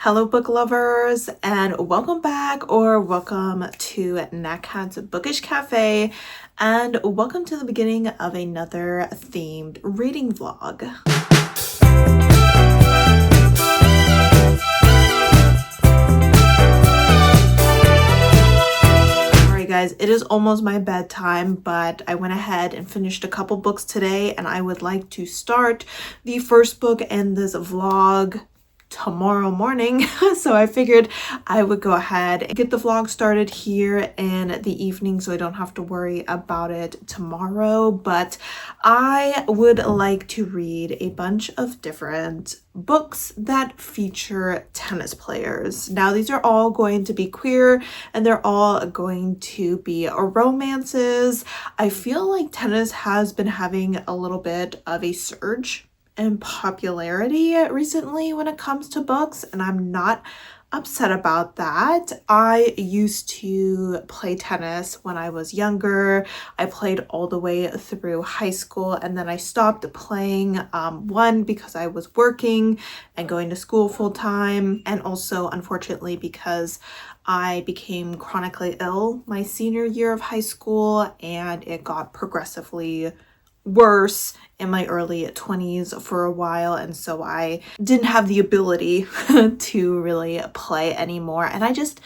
Hello, book lovers, and welcome back or welcome to Nakat's Bookish Cafe, and welcome to the beginning of another themed reading vlog. Alright guys, it is almost my bedtime, but I went ahead and finished a couple books today, and I would like to start the first book in this vlog tomorrow morning. So I figured I would go ahead and get the vlog started here in the evening so I don't have to worry about it tomorrow. But I would like to read a bunch of different books that feature tennis players. Now these are all going to be queer and they're all going to be romances. I feel like tennis has been having a little bit of a surge in popularity recently when it comes to books, and I'm not upset about that. I used to play tennis when I was younger. I played all the way through high school, and then I stopped playing, one because I was working and going to school full time, and also unfortunately because I became chronically ill my senior year of high school, and it got progressively worse in my early 20s for a while, and so I didn't have the ability to really play anymore, and I just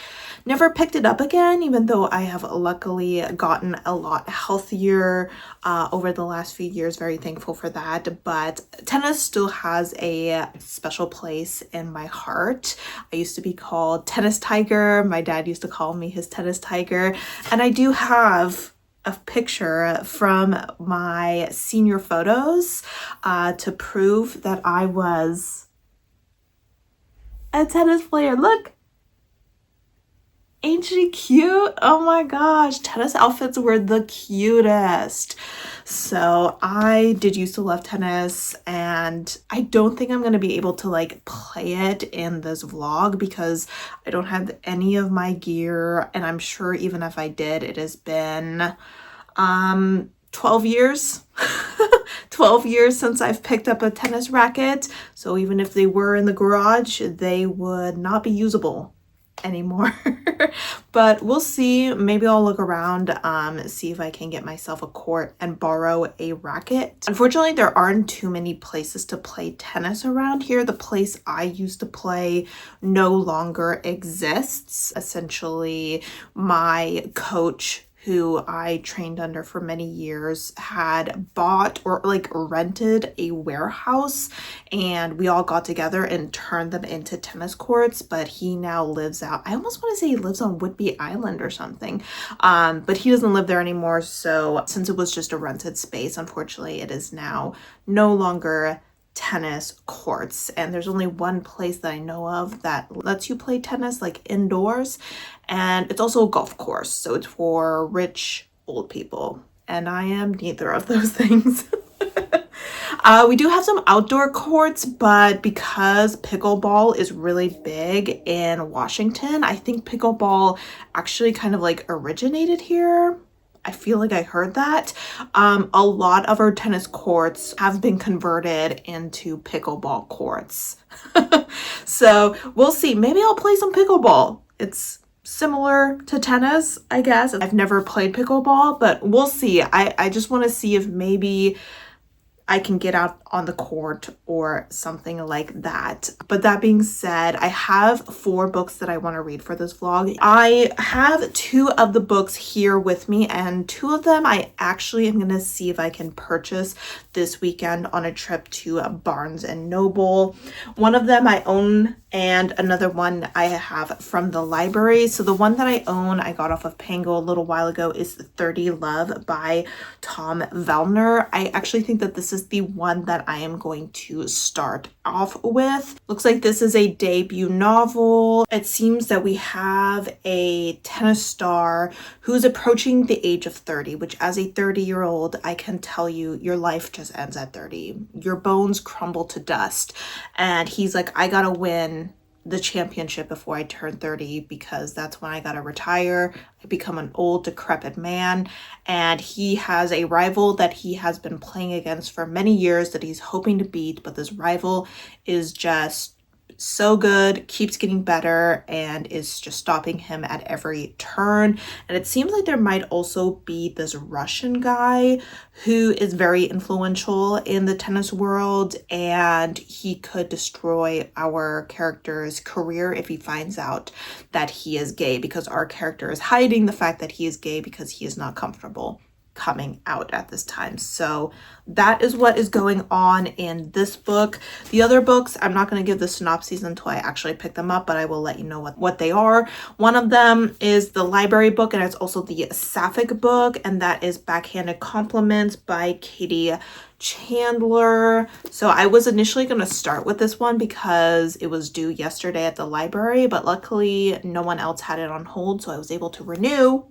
never picked it up again, even though I have luckily gotten a lot healthier over the last few years. Very thankful for that, but tennis still has a special place in my heart. I used to be called Tennis Tiger. My dad used to call me his Tennis Tiger, and I do have a picture from my senior photos to prove that I was a tennis player. Look, ain't she cute? Oh my gosh, tennis outfits were the cutest. So I did used to love tennis, and I don't think I'm gonna be able to like play it in this vlog because I don't have any of my gear, and I'm sure even if I did, it has been 12 years 12 years since I've picked up a tennis racket, so even if they were in the garage, they would not be usable anymore. But we'll see. Maybe I'll look around, see if I can get myself a court and borrow a racket. Unfortunately, there aren't too many places to play tennis around here. The place I used to play no longer exists. Essentially, my coach, who I trained under for many years, had bought or like rented a warehouse, and we all got together and turned them into tennis courts. But he now lives out, I almost want to say he lives on Whidbey Island or something, but he doesn't live there anymore. So since it was just a rented space, unfortunately it is now no longer tennis courts, and there's only one place that I know of that lets you play tennis like indoors, and it's also a golf course, so it's for rich old people, and I am neither of those things. We do have some outdoor courts, but because pickleball is really big in Washington, I think pickleball actually kind of like originated here. I feel like I heard that. A lot of our tennis courts have been converted into pickleball courts. So we'll see. Maybe I'll play some pickleball. It's similar to tennis, I guess. I've never played pickleball, but we'll see. I just want to see if maybe I can get out on the court or something like that. But that being said, I have 4 books that I want to read for this vlog. I have 2 of the books here with me, and 2 of them I actually am going to see if I can purchase this weekend on a trip to Barnes and Noble. One of them I own, and another one I have from the library. So the one that I own, I got off of Pango a little while ago, is 30 Love by Tom Vellner. I actually think that this is the one that I am going to start off with. Looks like this is a debut novel. It seems that we have a tennis star who's approaching the age of 30, which as a 30-year-old, I can tell you, your life just ends at 30. Your bones crumble to dust. And he's like, I gotta win the championship before I turn 30 because that's when I gotta retire. I become an old, decrepit man. And he has a rival that he has been playing against for many years that he's hoping to beat, but this rival is just so good, keeps getting better, and is just stopping him at every turn. And it seems like there might also be this Russian guy who is very influential in the tennis world, and he could destroy our character's career if he finds out that he is gay, because our character is hiding the fact that he is gay because he is not comfortable coming out at this time. So that is what is going on in this book. The other books, I'm not going to give the synopses until I actually pick them up, but I will let you know what they are. One of them is the library book, and it's also the sapphic book, and that is Backhanded Compliments by Katie Chandler. So I was initially going to start with this one because it was due yesterday at the library, but luckily no one else had it on hold, so I was able to renew.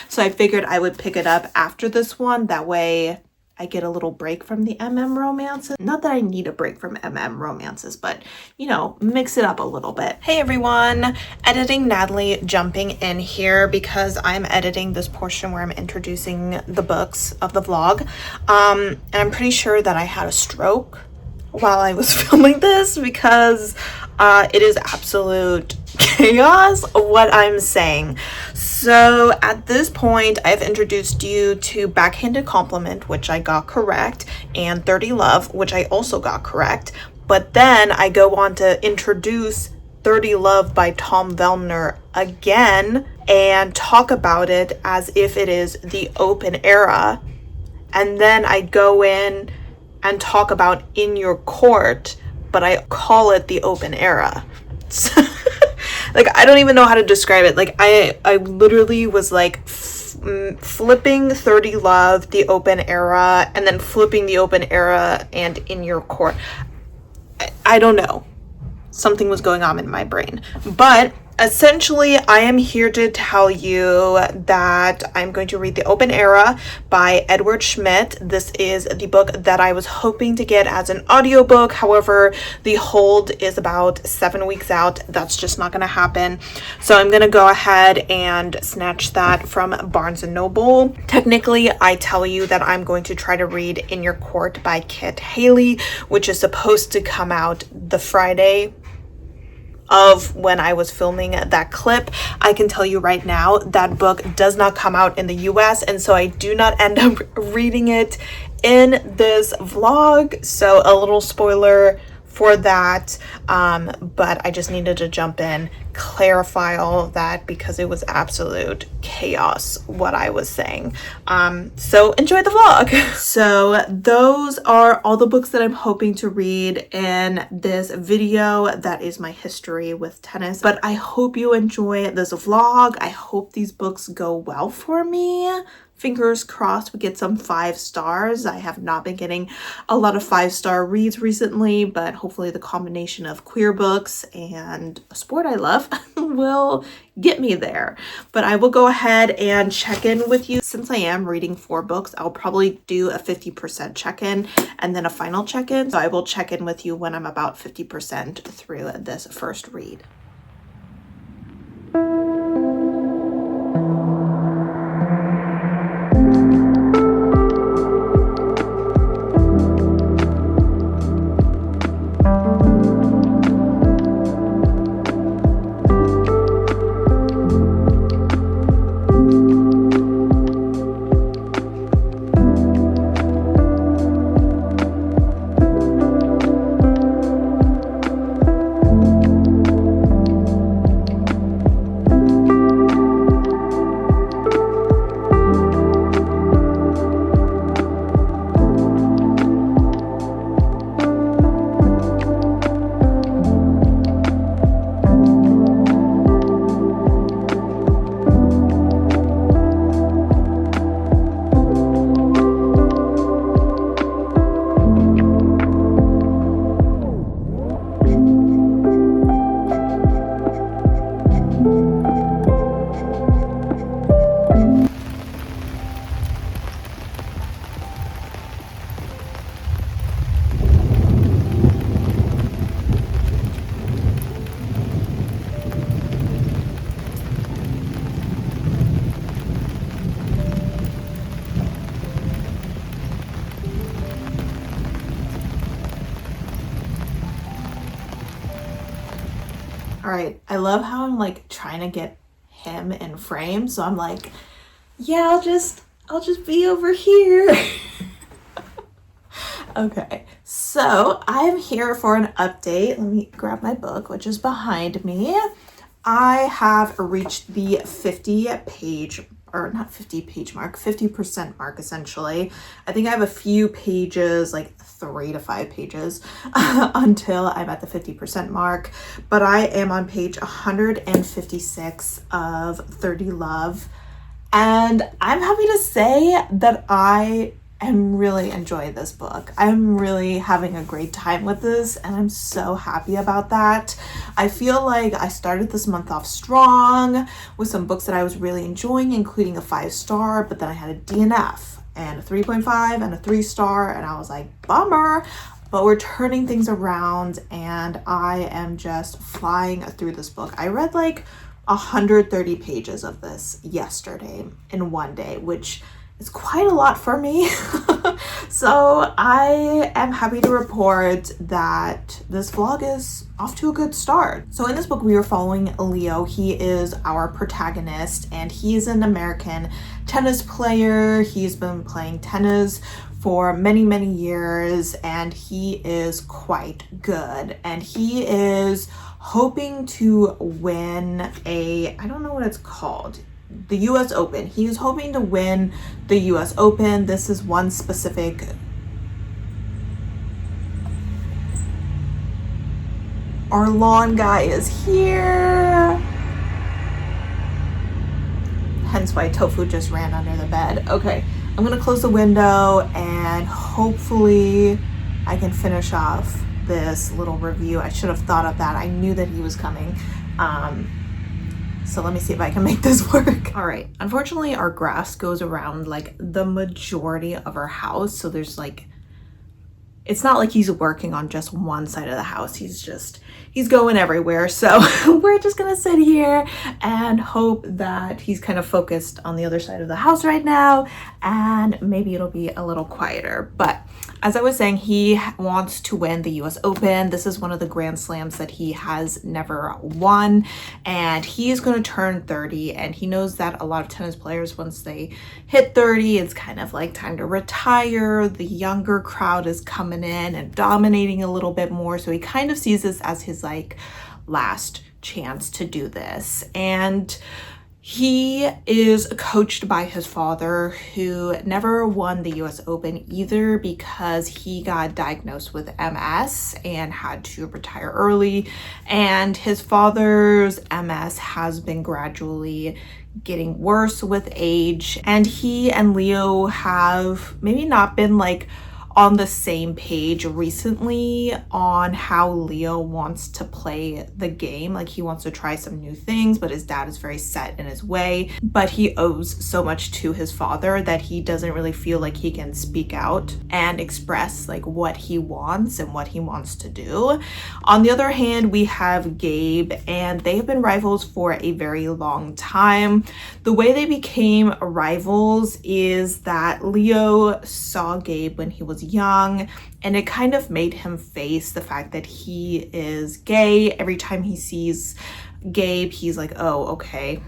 So I figured I would pick it up after this one. That way I get a little break from the romances. Not that I need a break from romances, but you know, mix it up a little bit. Hey everyone, editing Natalie jumping in here because I'm editing this portion where I'm introducing the books of the vlog. And I'm pretty sure that I had a stroke while I was filming this because it is absolute chaos what I'm saying. So at this point, I've introduced you to Backhanded Compliment, which I got correct, and 30 Love, which I also got correct. But then I go on to introduce 30 Love by Tom Vellner again and talk about it as if it is the open era. And then I go in and talk about In Your Court, but I call it the open era. Like, I don't even know how to describe it. Like, I literally was like flipping 30 Love, the open era, and then flipping the open era and In Your Court. I don't know. Something was going on in my brain. But essentially, I am here to tell you that I'm going to read The Open Era by Edward Schmidt. This is the book that I was hoping to get as an audiobook. However, the hold is about 7 weeks out. That's just not going to happen. So I'm going to go ahead and snatch that from Barnes & Noble. Technically, I tell you that I'm going to try to read In Your Court by Kit Haley, which is supposed to come out the Friday of when I was filming that clip. I can tell you right now that book does not come out in the US, and so I do not end up reading it in this vlog. So a little spoiler for that, but I just needed to jump in, clarify all of that because it was absolute chaos what I was saying. So enjoy the vlog. So those are all the books that I'm hoping to read in this video. That is my history with tennis, but I hope you enjoy this vlog. I hope these books go well for me. Fingers crossed we get some 5 stars. I have not been getting a lot of 5-star reads recently, but hopefully the combination of queer books and a sport I love will get me there. But I will go ahead and check in with you. Since I am reading 4 books, I'll probably do a 50% check-in and then a final check-in. So I will check in with you when I'm about 50% through this first read. right, I love how I'm like trying to get him in frame. So I'm like, yeah, I'll just be over here. Okay, so I'm here for an update. Let me grab my book, which is behind me. I have reached the 50 page, or not 50 page mark, 50% mark essentially. I think I have a few pages, like 3 to 5 pages until I'm at the 50% mark, but I am on page 156 of 30 Love. And I'm happy to say that I am really enjoying this book. I'm really having a great time with this, and I'm so happy about that. I feel like I started this month off strong with some books that I was really enjoying, including a 5-star, but then I had a DNF and a 3.5 and a 3-star, and I was like, bummer. But we're turning things around, and I am just flying through this book. I read like 130 pages of this yesterday in one day, which is quite a lot for me. So I am happy to report that this vlog is off to a good start. So in this book, we are following Leo. He is our protagonist, and he is an American tennis player. He's been playing tennis for many, many years, and he is quite good. And he is hoping to win I don't know what it's called, the US Open. He is hoping to win the US Open. This is one specific our lawn guy is here. Hence why Tofu just ran under the bed. Okay, I'm gonna close the window and hopefully I can finish off this little review. I should have thought of that. I knew that he was coming. So let me see if I can make this work. All right, unfortunately our grass goes around like the majority of our house. So there's like, it's not like he's working on just one side of the house. He's going everywhere. So we're just gonna sit here and hope that he's kind of focused on the other side of the house right now, and maybe it'll be a little quieter. But as I was saying, he wants to win the US Open. This is one of the Grand Slams that he has never won, and he is going to turn 30, and he knows that a lot of tennis players, once they hit 30, it's kind of like time to retire. The younger crowd is coming in and dominating a little bit more, so he kind of sees this as his like last chance to do this. And he is coached by his father, who never won the US Open either because he got diagnosed with MS and had to retire early. And his father's MS has been gradually getting worse with age. And he and Leo have maybe not been like on the same page recently on how Leo wants to play the game. Like, he wants to try some new things, but his dad is very set in his way. But he owes so much to his father that he doesn't really feel like he can speak out and express like what he wants and what he wants to do. On the other hand, we have Gabe, and they have been rivals for a very long time. The way they became rivals is that Leo saw Gabe when he was young, and it kind of made him face the fact that he is gay. Every time he sees Gabe, he's like, oh, okay.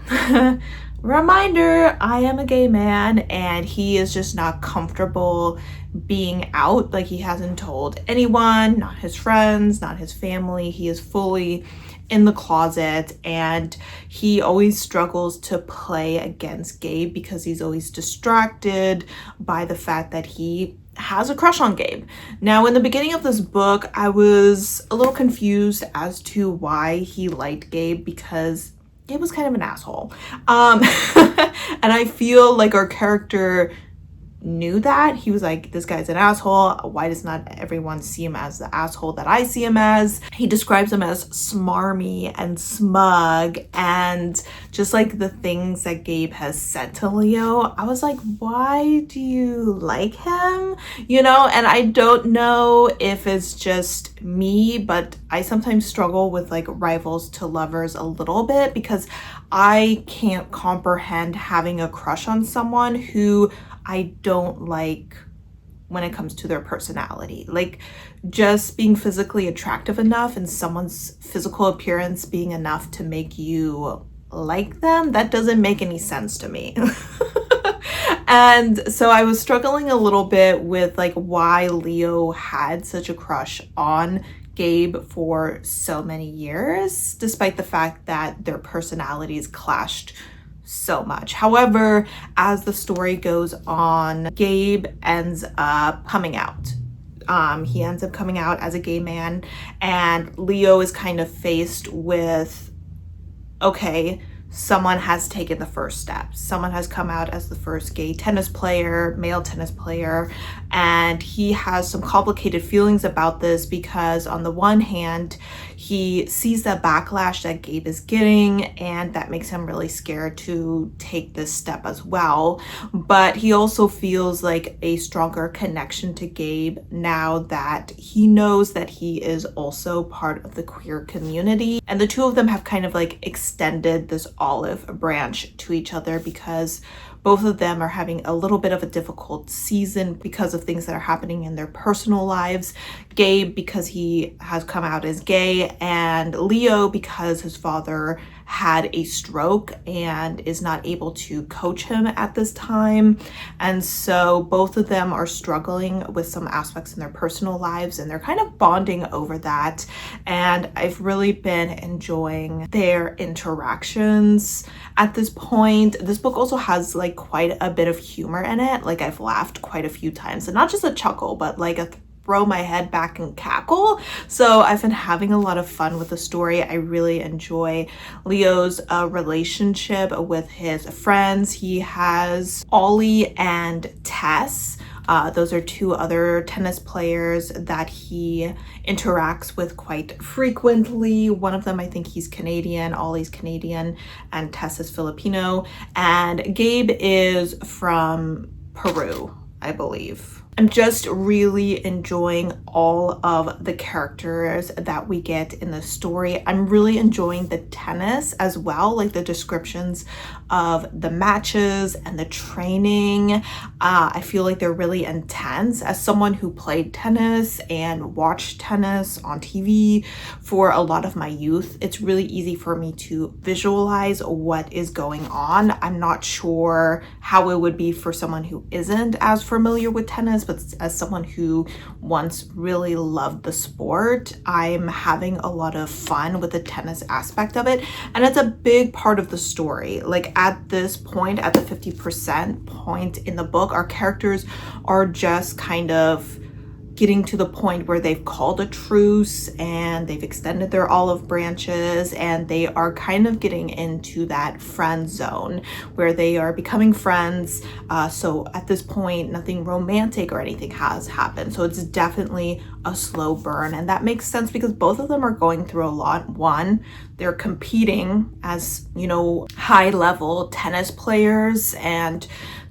Reminder, I am a gay man, and he is just not comfortable being out. Like, he hasn't told anyone, not his friends, not his family. He is fully in the closet, and he always struggles to play against Gabe because he's always distracted by the fact that he has a crush on Gabe. Now, in the beginning of this book, I was a little confused as to why he liked Gabe, because Gabe was kind of an asshole. And I feel like our character knew that. He was like, this guy's an asshole. Why does not everyone see him as the asshole that I see him as? He describes him as smarmy and smug, and just like the things that Gabe has said to Leo, I was like, why do you like him? You know, and I don't know if it's just me, but I sometimes struggle with like rivals to lovers a little bit, because I can't comprehend having a crush on someone who I don't like when it comes to their personality. Like, just being physically attractive enough and someone's physical appearance being enough to make you like them, that doesn't make any sense to me. And so I was struggling a little bit with like why Leo had such a crush on Gabe for so many years, despite the fact that their personalities clashed so much. However, as the story goes on, Gabe ends up coming out. He ends up coming out as a gay man, and Leo is kind of faced with, okay, someone has taken the first step. Someone has come out as the first gay tennis player, male tennis player, and he has some complicated feelings about this because on the one hand, he sees the backlash that Gabe is getting, and that makes him really scared to take this step as well. But he also feels like a stronger connection to Gabe now that he knows that he is also part of the queer community. And the two of them have kind of like extended this olive branch to each other because both of them are having a little bit of a difficult season because of things that are happening in their personal lives. Gabe because he has come out as gay, and Leo because his father had a stroke and is not able to coach him at this time. And so both of them are struggling with some aspects in their personal lives, and they're kind of bonding over that. And I've really been enjoying their interactions at this point. This book also has like quite a bit of humor in it. Like, I've laughed quite a few times, and not just a chuckle, but like a throw my head back and cackle. So I've been having a lot of fun with the story. I really enjoy Leo's relationship with his friends. He has Ollie and Tess. Those are two other tennis players that he interacts with quite frequently. One of them, I think he's Canadian, Ollie's Canadian, and Tess is Filipino. And Gabe is from Peru, I believe. I'm just really enjoying all of the characters that we get in the story. I'm really enjoying the tennis as well, like the descriptions of the matches and the training. I feel like they're really intense. As someone who played tennis and watched tennis on TV for a lot of my youth, it's really easy for me to visualize what is going on. I'm not sure how it would be for someone who isn't as familiar with tennis, but as someone who once really loved the sport, I'm having a lot of fun with the tennis aspect of it. And it's a big part of the story. Like, at this point, at the 50% point in the book, our characters are just kind of getting to the point where they've called a truce and they've extended their olive branches, and they are kind of getting into that friend zone where they are becoming friends. So at this point, nothing romantic or anything has happened. So it's definitely a slow burn, and that makes sense because both of them are going through a lot. One, they're competing as, you know, high level tennis players, and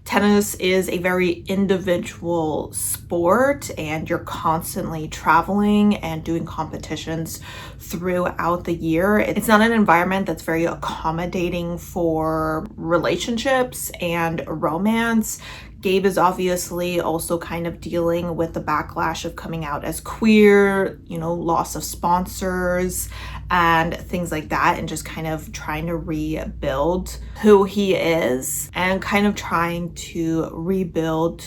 tennis is a very individual sport, and you're constantly traveling and doing competitions throughout the year. It's not an environment that's very accommodating for relationships and romance. Gabe is obviously also kind of dealing with the backlash of coming out as queer, you know, loss of sponsors and things like that, and just kind of trying to rebuild who he is and kind of trying to rebuild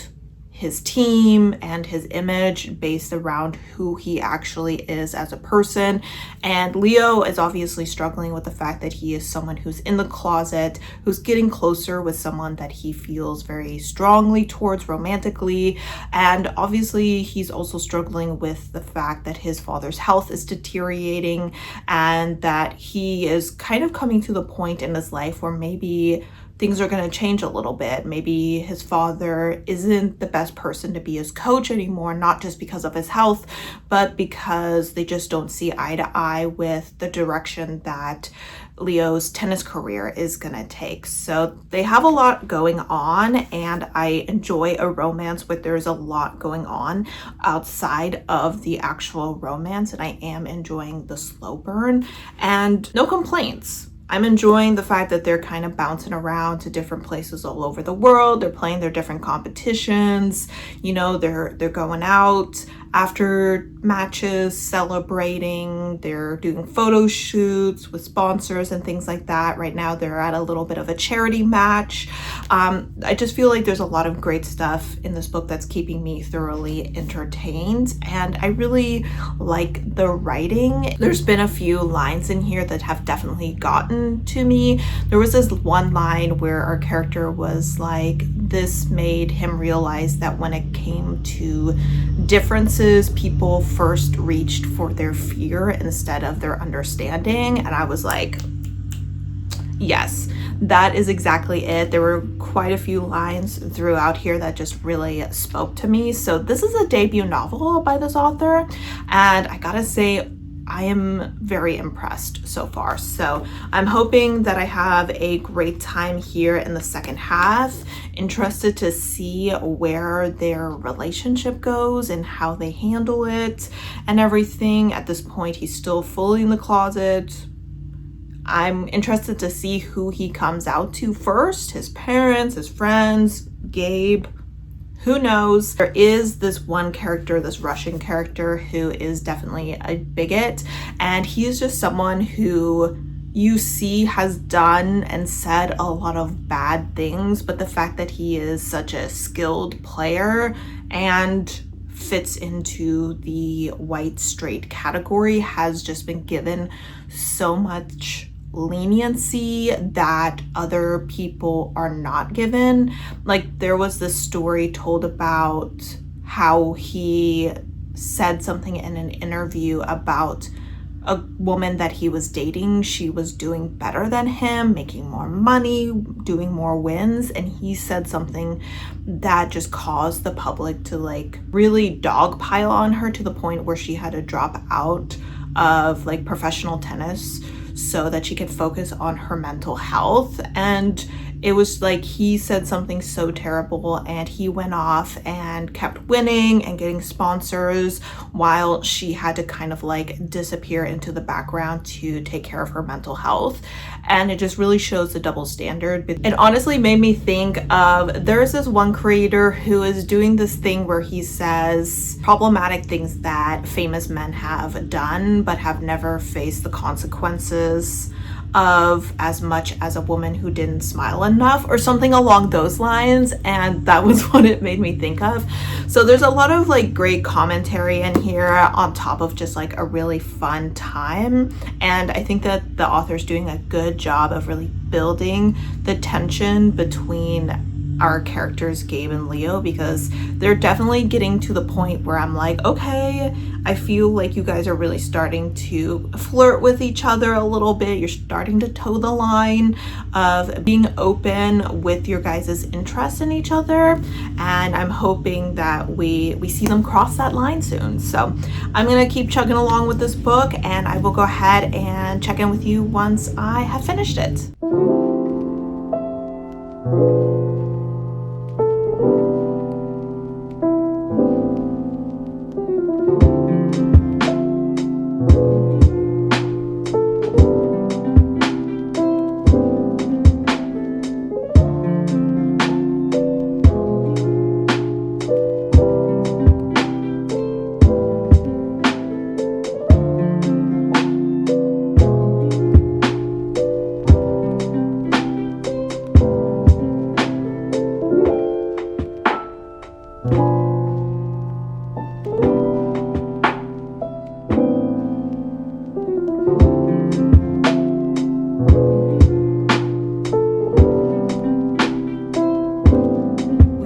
his team and his image based around who he actually is as a person. And Leo is obviously struggling with the fact that he is someone who's in the closet, who's getting closer with someone that he feels very strongly towards romantically. And obviously he's also struggling with the fact that his father's health is deteriorating, and that he is kind of coming to the point in his life where maybe things are going to change a little bit. Maybe his father isn't the best person to be his coach anymore, not just because of his health, but because they just don't see eye to eye with the direction that Leo's tennis career is going to take. So they have a lot going on, and I enjoy a romance where there's a lot going on outside of the actual romance, and I am enjoying the slow burn and no complaints. I'm enjoying the fact that they're kind of bouncing around to different places all over the world. They're playing their different competitions. You know, they're going out after matches, celebrating. They're doing photo shoots with sponsors and things like that. Right now, they're at a little bit of a charity match. I just feel like there's a lot of great stuff in this book that's keeping me thoroughly entertained, and I really like the writing. There's been a few lines in here that have definitely gotten to me. There was this one line where our character was like, this made him realize that when it came to differences, people first reached for their fear instead of their understanding. And I was like, yes, that is exactly it. There were quite a few lines throughout here that just really spoke to me. So this is a debut novel by this author, and I gotta say, I am very impressed so far. So I'm hoping that I have a great time here in the second half. Interested to see where their relationship goes and how they handle it and everything. At this point, he's still fully in the closet. I'm interested to see who he comes out to first, his parents, his friends, Gabe. Who knows? There is this one character, this Russian character, who is definitely a bigot, and he is just someone who you see has done and said a lot of bad things, but the fact that he is such a skilled player and fits into the white straight category has just been given so much leniency that other people are not given. Like, there was this story told about how he said something in an interview about a woman that he was dating. She was doing better than him, making more money, doing more wins, and he said something that just caused the public to like really dogpile on her to the point where she had to drop out of like professional tennis so that she could focus on her mental health. And it was like he said something so terrible, and he went off and kept winning and getting sponsors while she had to kind of like disappear into the background to take care of her mental health. And it just really shows the double standard. It honestly made me think of, there's this one creator who is doing this thing where he says problematic things that famous men have done but have never faced the consequences of as much as a woman who didn't smile enough, or something along those lines. And that was what it made me think of. So there's a lot of like great commentary in here on top of just like a really fun time. And I think that the author's doing a good job of really building the tension between our characters, Gabe and Leo, because they're definitely getting to the point where I'm like, okay, I feel like you guys are really starting to flirt with each other a little bit. You're starting to toe the line of being open with your guys' interest in each other. And I'm hoping that we see them cross that line soon. So I'm gonna keep chugging along with this book, and I will go ahead and check in with you once I have finished it.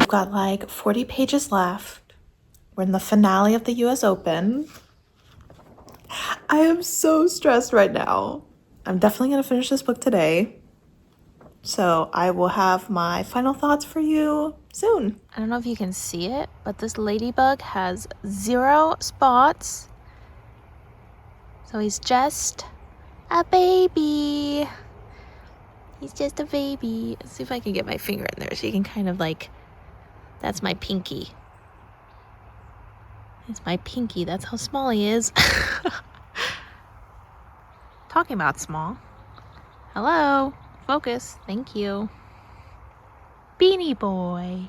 Got like 40 pages left. We're in the finale of the US Open. I am so stressed right now. I'm definitely gonna finish this book today. So I will have my final thoughts for you soon. I don't know if you can see it, but this ladybug has 0 spots. So he's just a baby. He's just a baby. Let's see if I can get my finger in there so you can kind of like, that's my pinky. It's my pinky. That's how small he is. Talking about small. Hello? Focus. Thank you. Beanie Boy.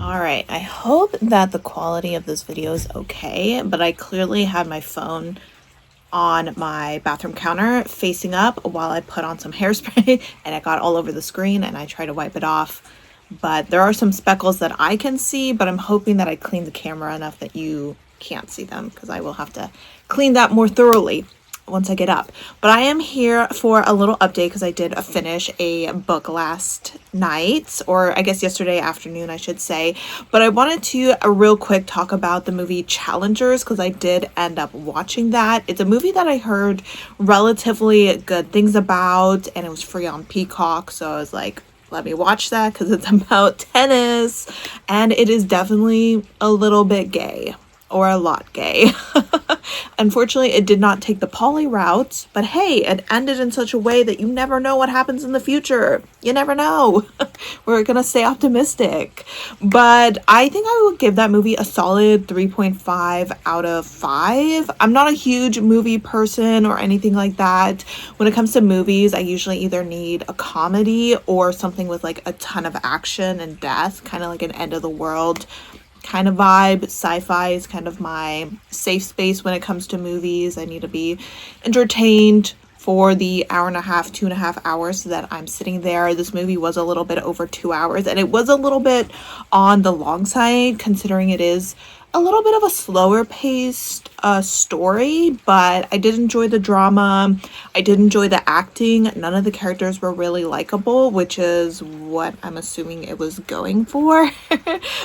Alright, I hope that the quality of this video is okay, but I clearly had my phone on my bathroom counter facing up while I put on some hairspray and it got all over the screen and I tried to wipe it off. But there are some speckles that I can see, but I'm hoping that I cleaned the camera enough that you can't see them because I will have to clean that more thoroughly once I get up. But I am here for a little update because I did finish a book last night, or I guess yesterday afternoon I should say. But I wanted to real quick talk about the movie Challengers because I did end up watching that. It's a movie that I heard relatively good things about and it was free on Peacock, so I was like, let me watch that because it's about tennis and it is definitely a little bit gay. Or a lot gay. Unfortunately, it did not take the poly route, but hey, it ended in such a way that you never know what happens in the future. You never know. We're gonna stay optimistic. But I think I would give that movie a solid 3.5 out of 5. I'm not a huge movie person or anything like that. When it comes to movies, I usually either need a comedy or something with like a ton of action and death, kind of like an end of the world kind of vibe. Sci-fi is kind of my safe space when it comes to movies. I need to be entertained for the hour and a half, 2.5 hours that I'm sitting there. This movie was a little bit over 2 hours and it was a little bit on the long side considering it is a little bit of a slower paced story, but I did enjoy the drama. I did enjoy the acting. None of the characters were really likable, which is what I'm assuming it was going for.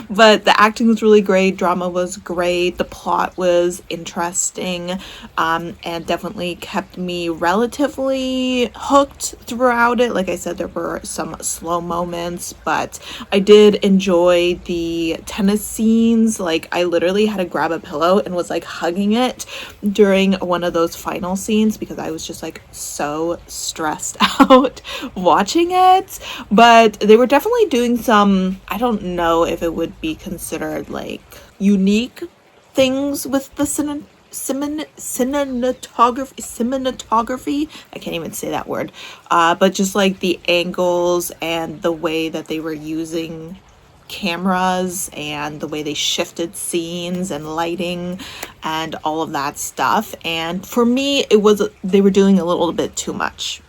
But the acting was really great. Drama was great. The plot was interesting, and definitely kept me relatively hooked throughout it. Like I said, there were some slow moments, but I did enjoy the tennis scenes. Like I literally had to grab a pillow and was like hugging it during one of those final scenes because I was just like so stressed out watching it. But they were definitely doing some, I don't know if it would be considered like unique things with the cinematography. I can't even say that word. But just like the angles and the way that they were using cameras and the way they shifted scenes and lighting and all of that stuff. And for me, it was, they were doing a little bit too much.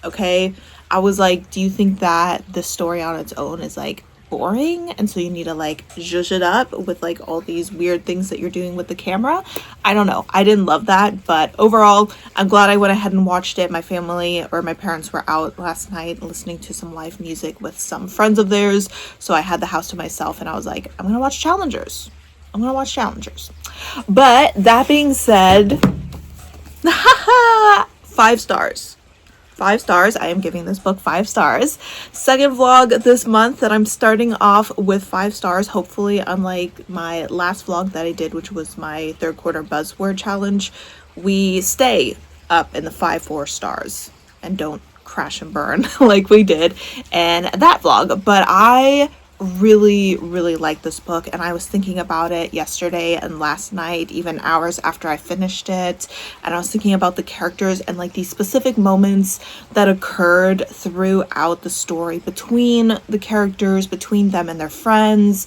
Okay. I was like, do you think that the story on its own is like boring and so you need to like zhuzh it up with like all these weird things that you're doing with the camera? I don't know. I didn't love that, but overall I'm glad I went ahead and watched it. My family or my parents were out last night listening to some live music with some friends of theirs, so I had the house to myself and I was like, I'm gonna watch Challengers. But that being said, 5 stars. 5 stars. I am giving this book 5 stars. Second vlog this month that I'm starting off with 5 stars. Hopefully, unlike my last vlog that I did, which was my 3rd quarter buzzword challenge, we stay up in the 4 stars and don't crash and burn like we did in that vlog. But I really like this book and I was thinking about it yesterday and last night, even hours after I finished it, and I was thinking about the characters and like these specific moments that occurred throughout the story between the characters, between them and their friends,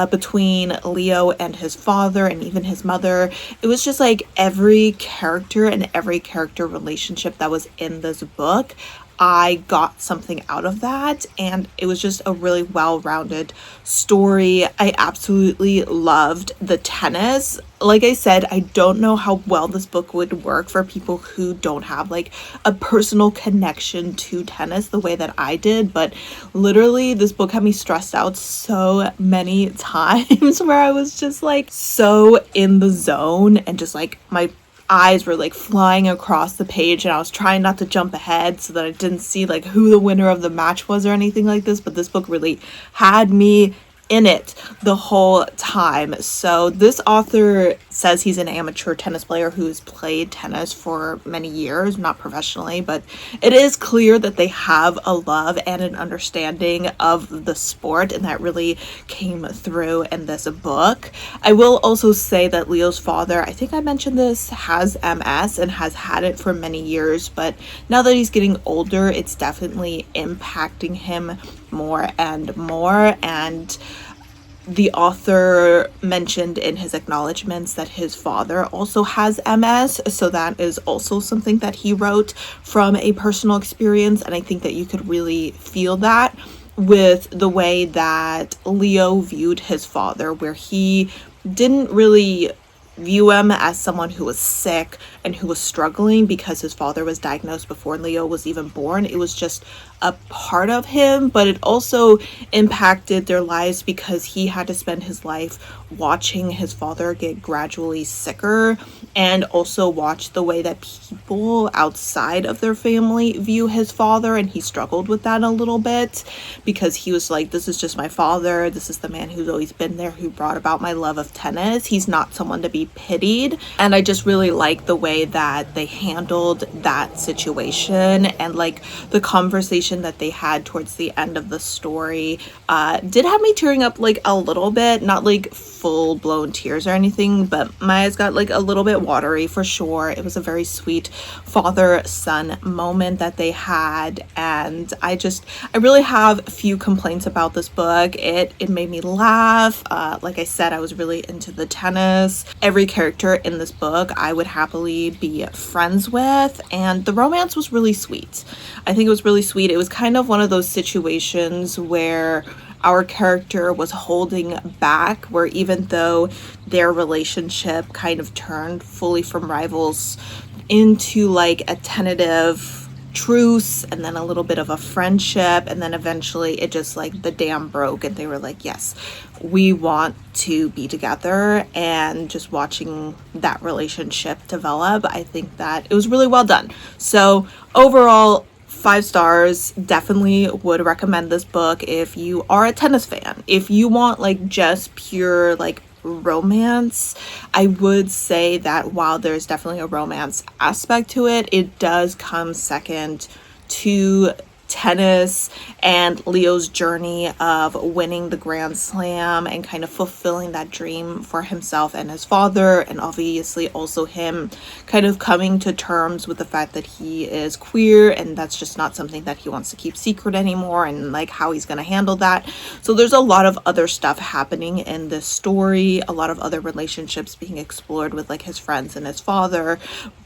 between Leo and his father and even his mother. It was just like every character and every character relationship that was in this book, I got something out of that, and it was just a really well-rounded story. I absolutely loved the tennis. Like I said, I don't know how well this book would work for people who don't have like a personal connection to tennis the way that I did, but literally this book had me stressed out so many times where I was just like so in the zone and just like my eyes were like flying across the page, and I was trying not to jump ahead so that I didn't see like who the winner of the match was or anything like this. But this book really had me in it the whole time. So this author says he's an amateur tennis player who's played tennis for many years, not professionally, but it is clear that they have a love and an understanding of the sport, and that really came through in this book. I will also say that Leo's father, I think I mentioned this, has MS and has had it for many years, but now that he's getting older, it's definitely impacting him more and more. And the author mentioned in his acknowledgments that his father also has MS, so that is also something that he wrote from a personal experience, and I think that you could really feel that with the way that Leo viewed his father, where he didn't really view him as someone who was sick and who was struggling because his father was diagnosed before Leo was even born. It was just a part of him, but it also impacted their lives because he had to spend his life watching his father get gradually sicker, and also watch the way that people outside of their family view his father. And he struggled with that a little bit because he was like, this is just my father, this is the man who's always been there, who brought about my love of tennis. He's not someone to be pitied. And I just really like the way that they handled that situation, and like the conversation that they had towards the end of the story did have me tearing up like a little bit, not like full blown tears or anything, but my eyes got like a little bit watery for sure. It was a very sweet father son moment that they had, and I really have a few complaints about this book. It made me laugh. Like I said, I was really into the tennis. Every character in this book I would happily be friends with, and the romance was really sweet. I think it was really sweet. It was kind of one of those situations where our character was holding back, where even though their relationship kind of turned fully from rivals into like a tentative truce, and then a little bit of a friendship, and then eventually it just like the dam broke and they were like, yes, we want to be together. And just watching that relationship develop, I think that it was really well done. So overall, 5 stars. Definitely would recommend this book if you are a tennis fan. If you want like just pure like romance, I would say that while there's definitely a romance aspect to it, it does come second to tennis and Leo's journey of winning the Grand Slam and kind of fulfilling that dream for himself and his father, and obviously also him kind of coming to terms with the fact that he is queer and that's just not something that he wants to keep secret anymore, and like how he's going to handle that. So there's a lot of other stuff happening in this story, a lot of other relationships being explored with like his friends and his father,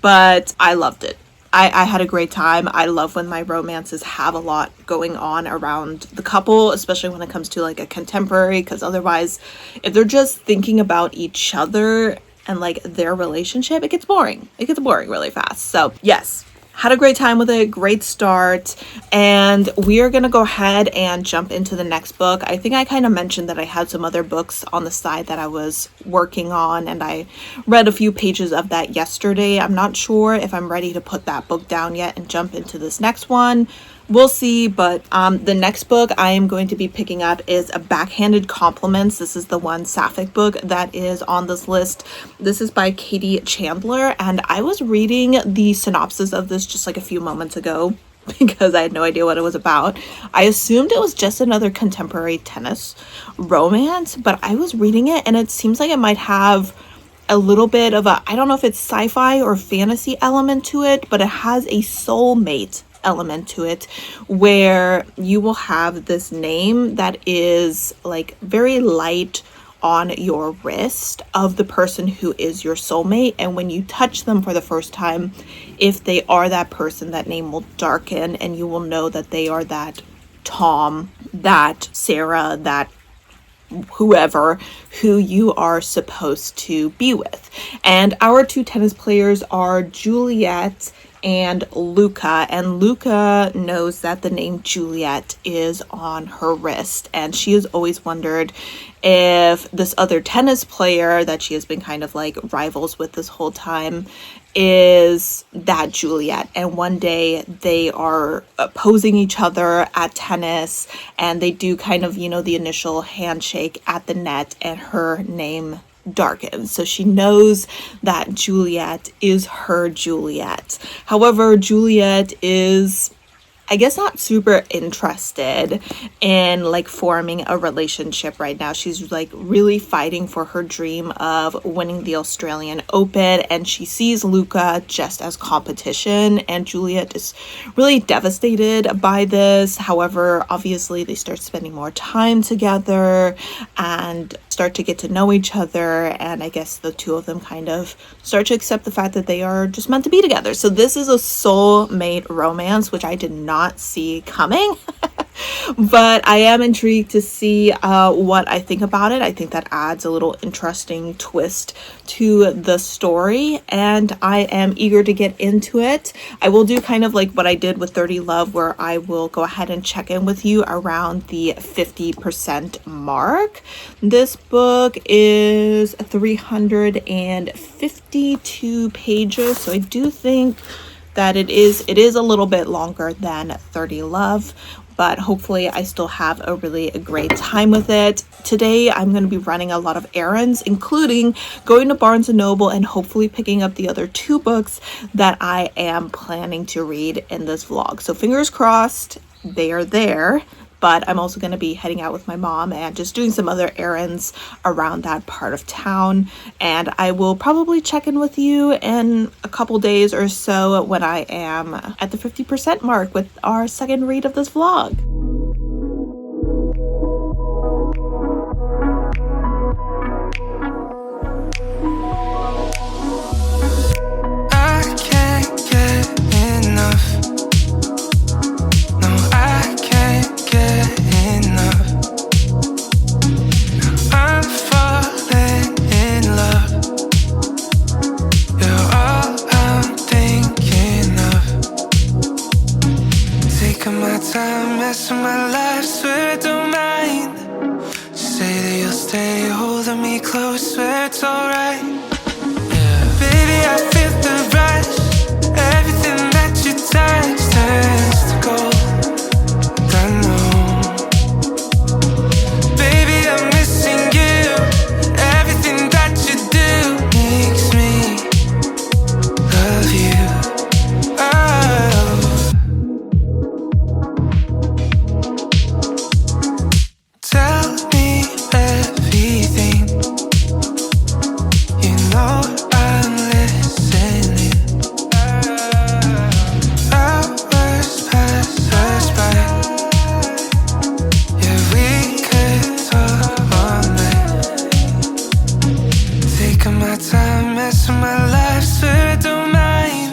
but I loved it. I had a great time. I love when my romances have a lot going on around the couple, especially when it comes to like a contemporary, because otherwise, if they're just thinking about each other and like their relationship, it gets boring. It gets boring really fast. So yes, had a great time with it, great start, and we are gonna go ahead and jump into the next book. I think I kind of mentioned that I had some other books on the side that I was working on, and I read a few pages of that yesterday. I'm not sure if I'm ready to put that book down yet and jump into this next one. We'll see, but the next book I am going to be picking up is A Backhanded Compliments. This is the one sapphic book that is on this list. This is by Katie Chandler, and I was reading the synopsis of this just like a few moments ago because I had no idea what it was about. I assumed it was just another contemporary tennis romance, but I was reading it and it seems like it might have a little bit of a, I don't know if it's sci-fi or fantasy element to it, but it has a soulmate element to it, where you will have this name that is like very light on your wrist of the person who is your soulmate, and when you touch them for the first time, if they are that person, that name will darken and you will know that they are that Tom, that Sarah, that whoever who you are supposed to be with. And our two tennis players are Juliet and Luca, and Luca knows that the name Juliet is on her wrist, and she has always wondered if this other tennis player that she has been kind of like rivals with this whole time, is that Juliet, and one day they are opposing each other at tennis, and they do kind of, the initial handshake at the net, and her name darkens. So she knows that Juliet is her Juliet. However, Juliet is, I guess, not super interested in like forming a relationship right now. She's like really fighting for her dream of winning the Australian Open, and she sees Luca just as competition, and Juliet is really devastated by this. However, obviously they start spending more time together and start to get to know each other, and I guess the two of them kind of start to accept the fact that they are just meant to be together. So this is a soulmate romance, which I did not see coming. But I am intrigued to see what I think about it. I think that adds a little interesting twist to the story, and I am eager to get into it. I will do kind of like what I did with 30 Love, where I will go ahead and check in with you around the 50% mark. This book is 352 pages, so I do think that it is a little bit longer than 30 Love, but hopefully I still have a really great time with it. Today I'm going to be running a lot of errands, including going to Barnes & Noble and hopefully picking up the other 2 books that I am planning to read in this vlog. So fingers crossed they are there. But I'm also going to be heading out with my mom and just doing some other errands around that part of town. And I will probably check in with you in a couple days or so when I am at the 50% mark with our second read of this vlog. I can't get enough. No, I can't get enough. I'm falling in love. You're all I'm thinking of. Taking my time, messing my life, swear I don't mind. Say that you'll stay holding me close, swear it's alright. Baby, I feel the rush. Everything that you touch turns to gold. I know. Baby, I'm missing you. Everything that you do makes me love you. Oh. Tell me everything. You know I'm listening. Hours pass us by. Yeah, we could talk all night. Taking my time, messing my life, swear I don't mind.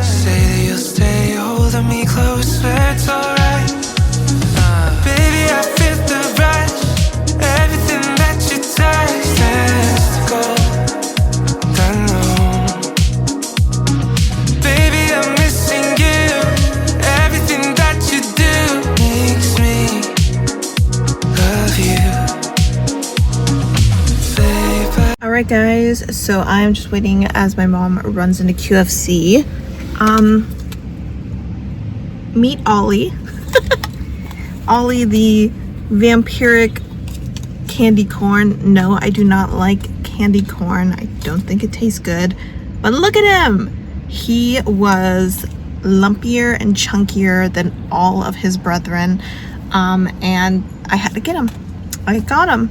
Say that you'll stay holding me close, swear it's alright. Baby, I feel the rush. Everything that you touch turns to gold. I know. Baby, I'm missing you. Everything that you do makes me love you. Baby. Alright guys, so I'm just waiting as my mom runs into QFC. Meet Ollie. Ollie the vampiric candy corn. No, I do not like candy corn. I don't think it tastes good. But look at him! He was lumpier and chunkier than all of his brethren. And I had to get him. I got him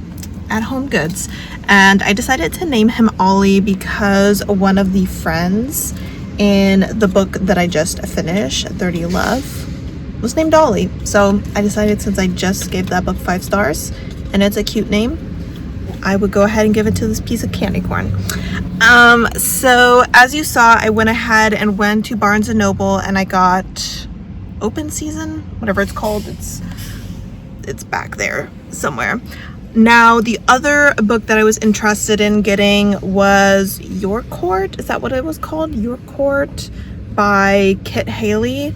at Home Goods. And I decided to name him Ollie because one of the friends in the book that I just finished, 30 Love, was named Ollie. So I decided, since I just gave that book 5 stars and it's a cute name, I would go ahead and give it to this piece of candy corn. So as you saw, I went ahead and went to Barnes & Noble and I got Open Season, whatever it's called. It's back there somewhere. Now, the other book that I was interested in getting was Your Court. Is that what it was called? Your Court by Kit Haley.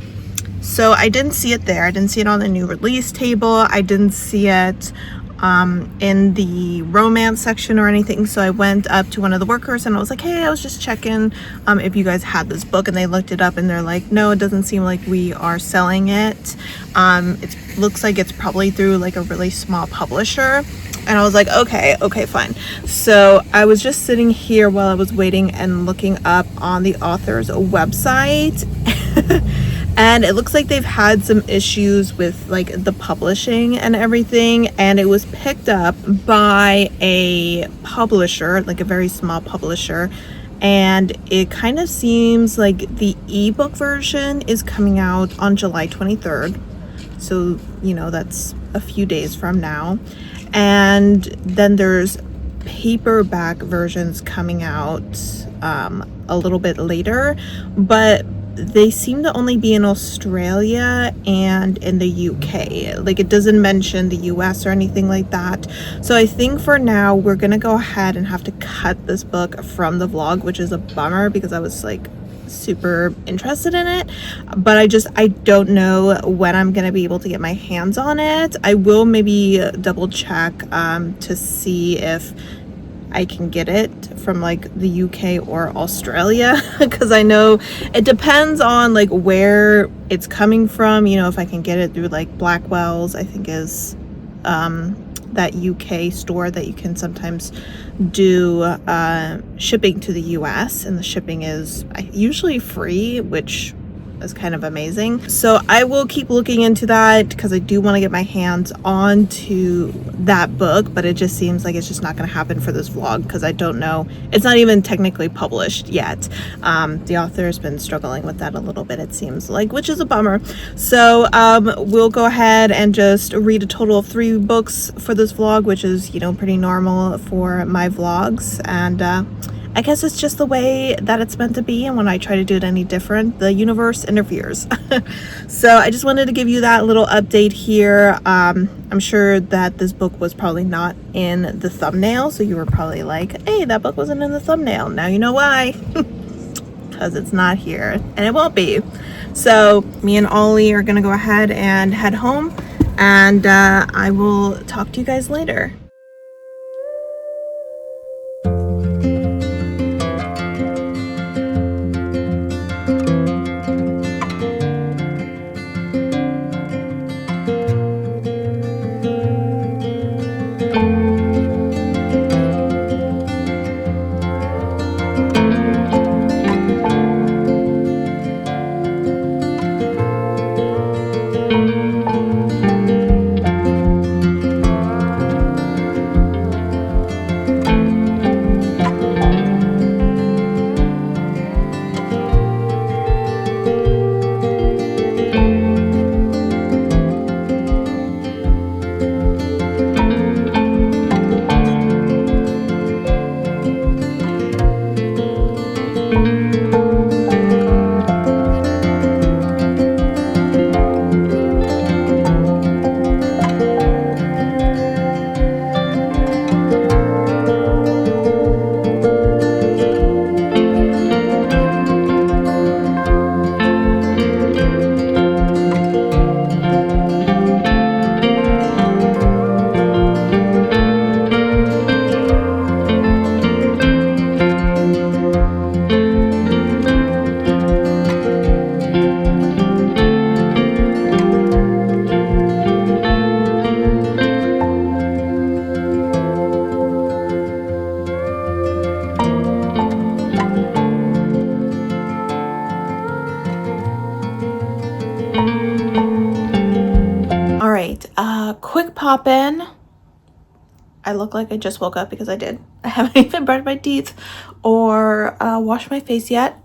So I didn't see it there. I didn't see it on the new release table. I didn't see it in the romance section or anything. So I went up to one of the workers and I was like, hey, I was just checking if you guys had this book, and they looked it up and they're like, no, it doesn't seem like we are selling it. It looks like it's probably through like a really small publisher. And I was like, okay, fine. So I was just sitting here while I was waiting and looking up on the author's website. And it looks like they've had some issues with like the publishing and everything, and it was picked up by a publisher, like a very small publisher, and it kind of seems like the ebook version is coming out on July 23rd. So, you know, that's a few days from now. And then there's paperback versions coming out a little bit later, but they seem to only be in Australia and in the UK. Like, it doesn't mention the US or anything like that. So I think for now we're gonna go ahead and have to cut this book from the vlog, which is a bummer because I was like super interested in it, but I don't know when I'm gonna be able to get my hands on it. I will maybe double check to see if I can get it from like the UK or Australia, because I know it depends on like where it's coming from. You know, if I can get it through like Blackwell's, I think is that UK store that you can sometimes do shipping to the US, and the shipping is usually free, which is kind of amazing. So I will keep looking into that because I do want to get my hands onto that book, but it just seems like it's just not going to happen for this vlog because I don't know, it's not even technically published yet. The author has been struggling with that a little bit, it seems like, which is a bummer. So we'll go ahead and just read a total of 3 books for this vlog, which is, you know, pretty normal for my vlogs. And I guess it's just the way that it's meant to be, and when I try to do it any different, the universe interferes. So I just wanted to give you that little update here. I'm sure that this book was probably not in the thumbnail, so you were probably like, hey, that book wasn't in the thumbnail. Now you know why. Because it's not here, and it won't be. So me and Ollie are gonna go ahead and head home, and I will talk to you guys later. Quick pop in. I look like I just woke up because I did. I haven't even brushed my teeth or washed my face yet.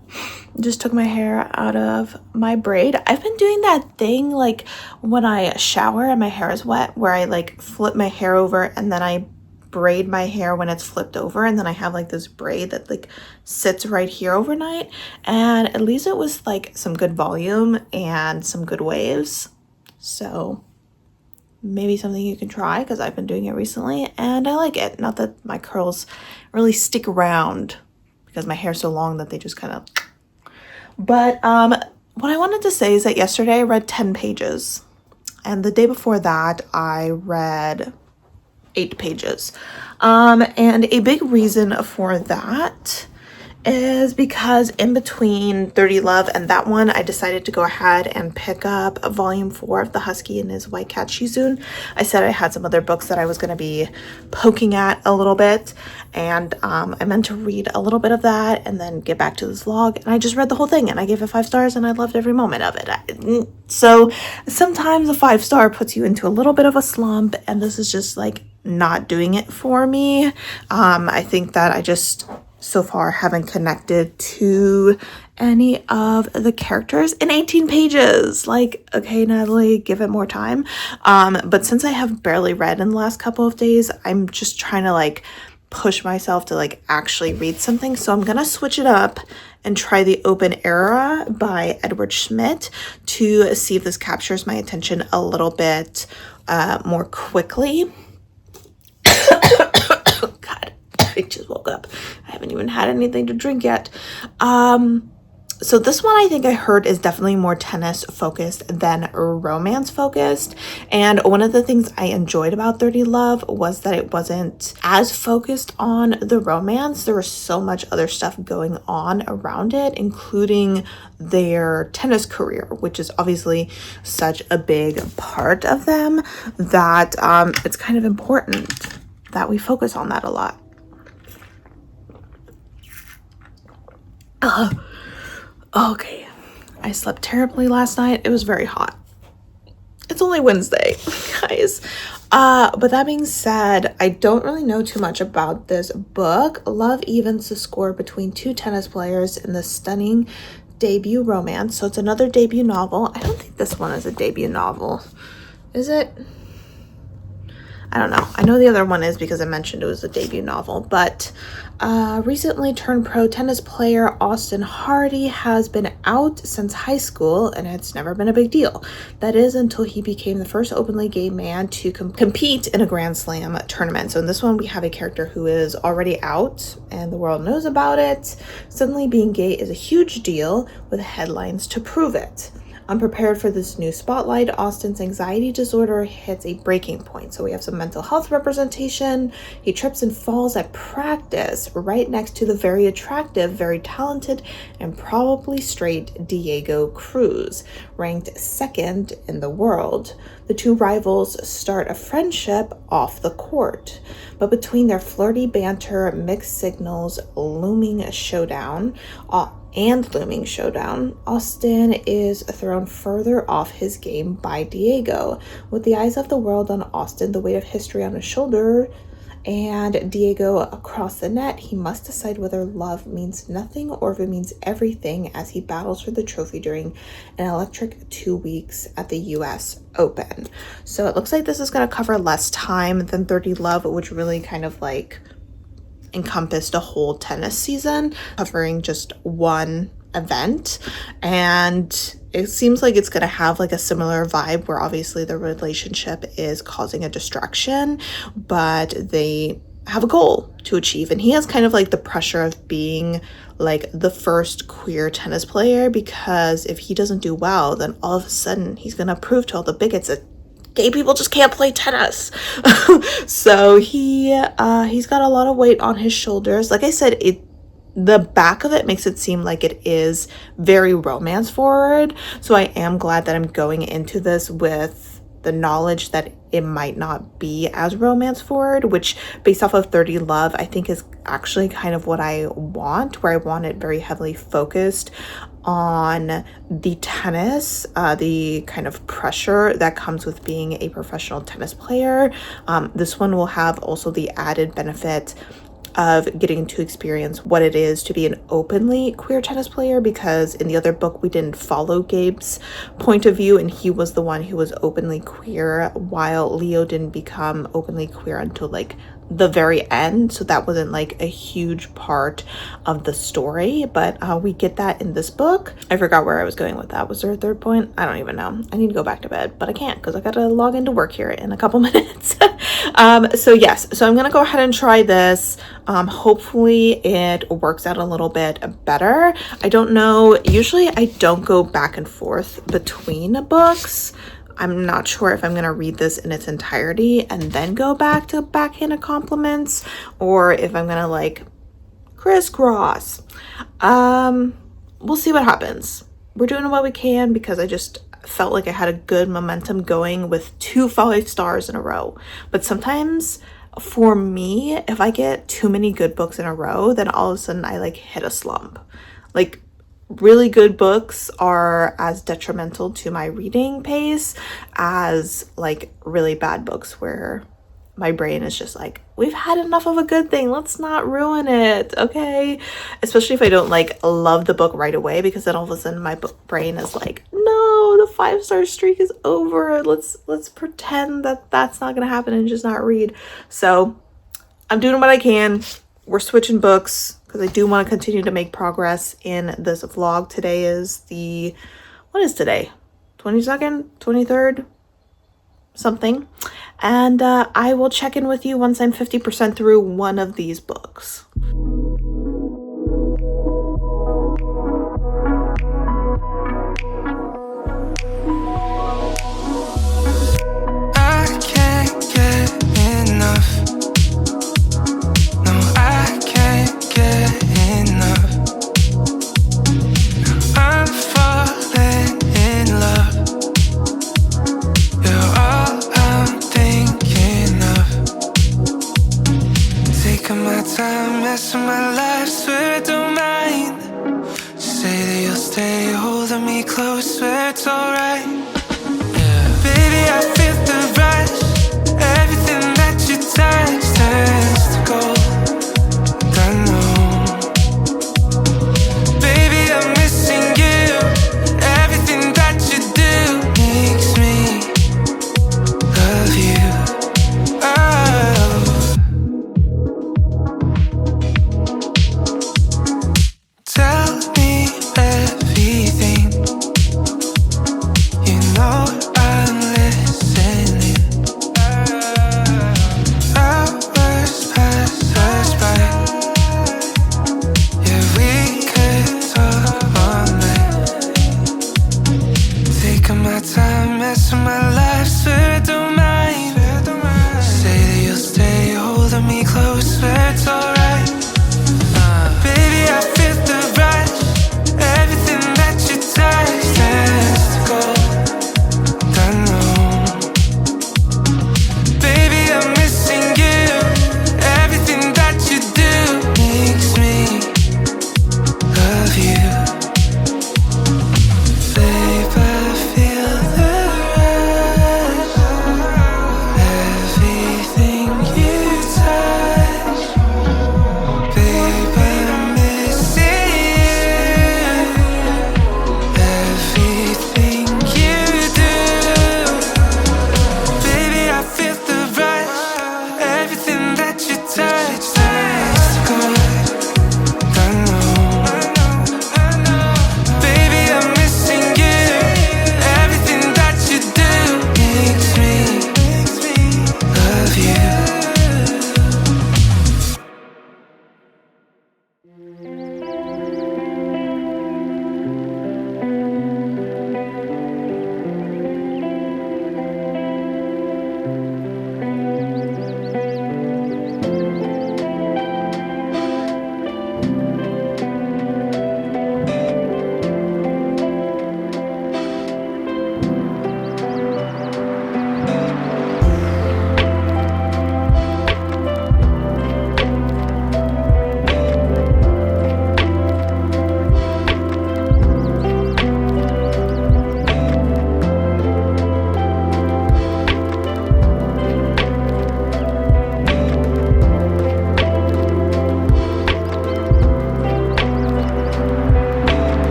Just took my hair out of my braid. I've been doing that thing like when I shower and my hair is wet, where I like flip my hair over and then I braid my hair when it's flipped over, and then I have like this braid that like sits right here overnight, and at least it was like some good volume and some good waves. So maybe something you can try, because I've been doing it recently and I like it. Not that my curls really stick around because my hair's so long that they just kind of. But what I wanted to say is that yesterday I read 10 pages, and the day before that I read 8 pages. And a big reason for that is because in between 30 Love and that one, I decided to go ahead and pick up volume 4 of The Husky and His White Cat Shih Tzu. I said I had some other books that I was going to be poking at a little bit, and I meant to read a little bit of that and then get back to this vlog, and I just read the whole thing and I gave it 5 stars and I loved every moment of it. So sometimes a 5-star puts you into a little bit of a slump, and this is just like not doing it for me. I think that I just so far haven't connected to any of the characters in 18 pages. Like, okay, Natalie, give it more time. But since I have barely read in the last couple of days, I'm just trying to like push myself to like actually read something. So I'm gonna switch it up and try The Open Era by Edward Schmidt to see if this captures my attention a little bit more quickly. God, I just woke up. I haven't even had anything to drink yet. So this one I think I heard is definitely more tennis focused than romance focused. And one of the things I enjoyed about 30 Love was that it wasn't as focused on the romance. There was so much other stuff going on around it, including their tennis career, which is obviously such a big part of them that it's kind of important that we focus on that a lot. Okay, I slept terribly last night. It was very hot. It's only Wednesday, guys. But that being said, I don't really know too much about this book. Love evens the score between 2 tennis players in the stunning debut romance. So it's another debut novel. I don't think this one is a debut novel. Is it? I don't know. I know the other one is because I mentioned it was a debut novel, but recently turned pro tennis player Austin Hardy has been out since high school, and it's never been a big deal. That is until he became the first openly gay man to compete in a Grand Slam tournament. So in this one, we have a character who is already out and the world knows about it. Suddenly being gay is a huge deal with headlines to prove it. Unprepared for this new spotlight, Austin's anxiety disorder hits a breaking point. So we have some mental health representation. He trips and falls at practice right next to the very attractive, very talented, and probably straight Diego Cruz, ranked 2nd in the world. The 2 rivals start a friendship off the court. But between their flirty banter, mixed signals, looming showdown, Austin is thrown further off his game by Diego. With the eyes of the world on Austin, the weight of history on his shoulder, and Diego across the net, he must decide whether love means nothing or if it means everything as he battles for the trophy during an electric 2 weeks at the US Open. So it looks like this is going to cover less time than 30 Love, which really kind of like encompassed a whole tennis season, covering just one event. And it seems like it's going to have like a similar vibe where obviously the relationship is causing a distraction, but they have a goal to achieve. And he has kind of like the pressure of being like the first queer tennis player, because if he doesn't do well, then all of a sudden he's going to prove to all the bigots that gay people just can't play tennis. So he's got a lot of weight on his shoulders. Like I said, the back of it makes it seem like it is very romance forward. So I am glad that I'm going into this with the knowledge that it might not be as romance forward, which based off of 30 Love, I think is actually kind of what I want, where I want it very heavily focused on the tennis, the kind of pressure that comes with being a professional tennis player. This one will have also the added benefit of getting to experience what it is to be an openly queer tennis player, because in the other book we didn't follow Gabe's point of view and he was the one who was openly queer, while Leo didn't become openly queer until like the very end. So that wasn't like a huge part of the story, but we get that in this book. I forgot where I was going with that. Was there a third point? I don't even know. I need to go back to bed, but I can't because I gotta log into work here in a couple minutes. So yes, so I'm gonna go ahead and try this. Hopefully it works out a little bit better. I don't know, usually I don't go back and forth between books, I'm not sure if I'm gonna read this in its entirety and then go back to backhanded compliments, or if I'm gonna like crisscross. We'll see what happens. We're doing what we can because I just felt like I had a good momentum going with 2 5 stars in a row. But sometimes for me, if I get too many good books in a row, then all of a sudden I like hit a slump. Like, really good books are as detrimental to my reading pace as like really bad books where my brain is just like, we've had enough of a good thing, let's not ruin it, okay? Especially if I don't like love the book right away, because then all of a sudden my brain is like, no, the 5-star streak is over, let's pretend that that's not gonna happen and just not read. So I'm doing what I can. We're switching books because I do want to continue to make progress in this vlog. Today is what is today? 22nd, 23rd, something. And I will check in with you once I'm 50% through one of these books. I can't get enough. No, I can't get enough. I'm falling in love. You're all I'm thinking of. Taking my time, messing my life, swear I don't mind. Say that you'll stay holding me close, swear it's alright. Yeah. Baby, I feel the rush. Everything that you touch turns to gold. I know. Baby, I'm missing you. Everything that you do makes me love you. Oh. Tell me everything. You know I'm listening. Hours pass us by. Yeah, we could talk all night. Taking my time, messing my life, swear I don't mind. Say that you'll stay holding me close, swear it's alright. Baby, I feel the rush. Everything that you touch turns to gold. I know. Baby, I'm missing you. Everything that you do makes me love you. Babe, I feel the rush. Everything you touch. Babe, I'm missing you. Everything you do. Baby, I feel the rush. Everything that you touch turns to gold. I know. Baby, I'm missing you. Everything that you do makes me love you.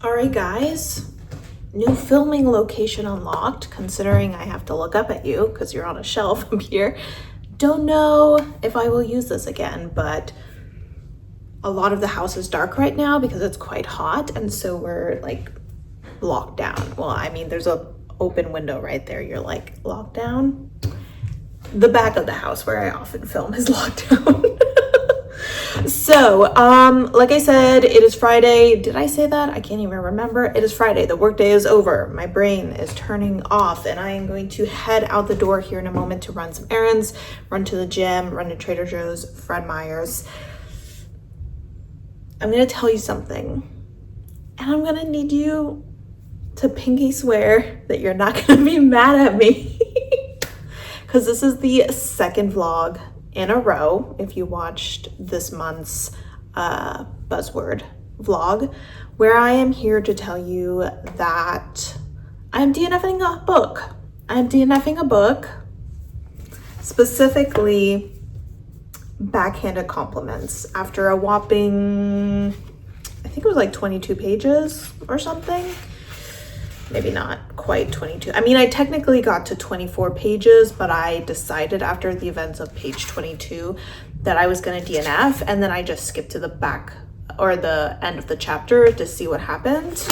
Alright guys, new filming location unlocked, considering I have to look up at you because you're on a shelf up here. don't know if I will use this again, but a lot of the house is dark right now because it's quite hot, and so we're like locked down. Well, I mean, there's a open window right there. You're like locked down. The back of the house where I often film is locked down. So, like I said, it is Friday. Did I say that? I can't even remember. It is Friday. The workday is over. My brain is turning off, and I am going to head out the door here in a moment to run some errands, run to the gym, run to Trader Joe's, Fred Meyer's. I'm going to tell you something, and I'm going to need you to pinky swear that you're not going to be mad at me. Because this is the second vlog in a row, if you watched this month's buzzword vlog, where I am here to tell you that I'm DNFing a book. I'm DNFing a book, specifically Backhanded Compliments, after a whopping, I think it was like 22 pages or something. Maybe not quite 22. I mean, I technically got to 24 pages, but I decided after the events of page 22 that I was going to DNF, and then I just skipped to the back or the end of the chapter to see what happened.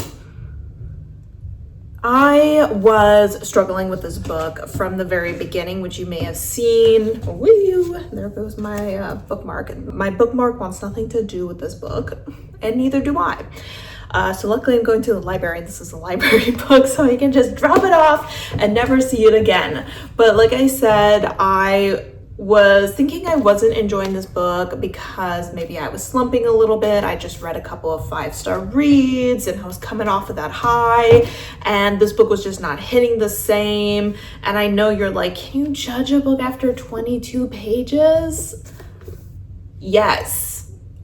I was struggling with this book from the very beginning, which you may have seen. Woo! There goes my bookmark. My bookmark wants nothing to do with this book, and neither do I. So luckily I'm going to the library, and this is a library book, so I can just drop it off and never see it again. But like I said, I was thinking I wasn't enjoying this book because maybe I was slumping a little bit. I just read a couple of 5-star reads and I was coming off of that high, and this book was just not hitting the same. And I know you're like, can you judge a book after 22 pages? Yes.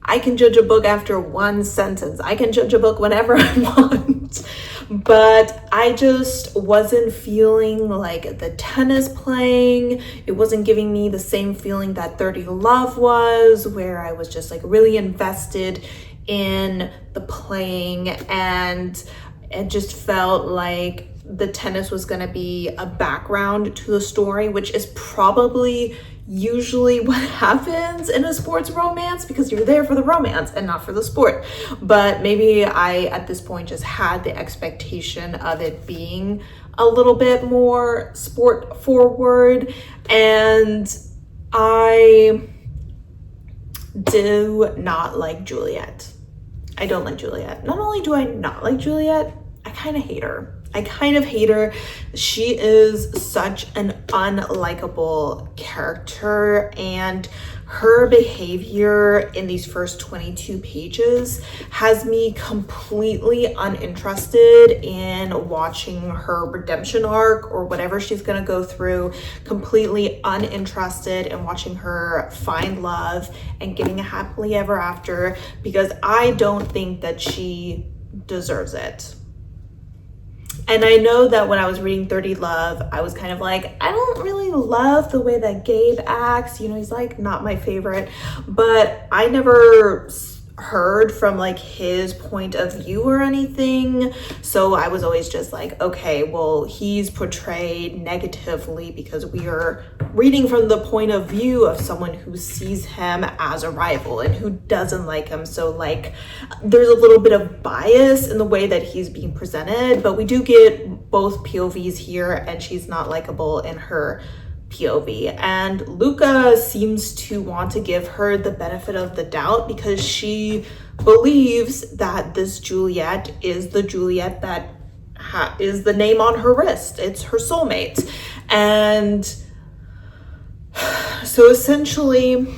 I can judge a book after one sentence. I can judge a book whenever I want. But I just wasn't feeling like the tennis playing. It wasn't giving me the same feeling that 30 Love was, where I was just like really invested in the playing, and it just felt like the tennis was going to be a background to the story, which is probably usually what happens in a sports romance, because you're there for the romance and not for the sport. But maybe I at this point just had the expectation of it being a little bit more sport forward, and I do not like Juliet. I don't like Juliet. Not only do I not like Juliet, I kind of hate her. I kind of hate her. She is such an unlikable character, and her behavior in these first 22 pages has me completely uninterested in watching her redemption arc or whatever she's going to go through, completely uninterested in watching her find love and getting a happily ever after, because I don't think that she deserves it. And I know that when I was reading 30 Love, I was kind of like, I don't really love the way that Gabe acts. You know, he's like not my favorite, but I never heard from like his point of view or anything. So I was always just like, okay, well, he's portrayed negatively because we are reading from the point of view of someone who sees him as a rival and who doesn't like him. So like there's a little bit of bias in the way that he's being presented, but we do get both POVs here, and she's not likable in her POV. And Luca seems to want to give her the benefit of the doubt because she believes that this Juliet is the Juliet that is the name on her wrist. It's her soulmate. And so essentially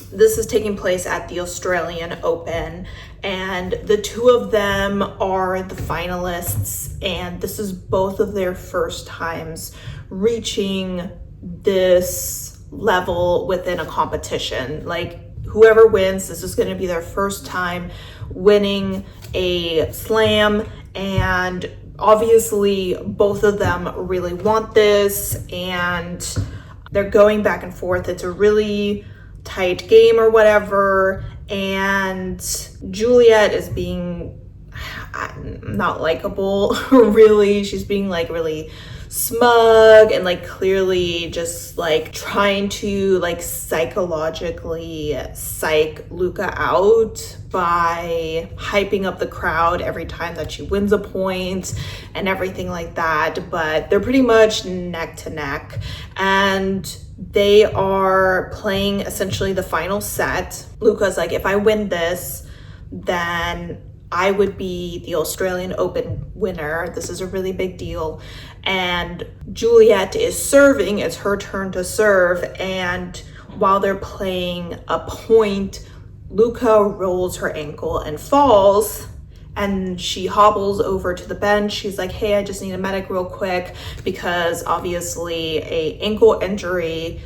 this is taking place at the Australian Open, and the two of them are the finalists, and this is both of their first times reaching this level within a competition. Like whoever wins, this is going to be their first time winning a slam, and obviously both of them really want this, and they're going back and forth. It's a really tight game or whatever, and Juliet is being not likable really. She's being like really smug and like clearly just like trying to like psychologically psych Luca out by hyping up the crowd every time that she wins a point and everything like that. But they're pretty much neck to neck, and they are playing essentially the final set. Luca's like, if I win this, then I would be the Australian Open winner. This is a really big deal. And Juliet is serving. It's her turn to serve. And while they're playing a point, Luca rolls her ankle and falls. And she hobbles over to the bench. She's like, hey, I just need a medic real quick, because obviously a ankle injury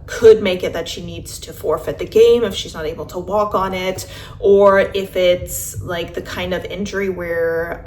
could make it that she needs to forfeit the game if she's not able to walk on it, or if it's like the kind of injury where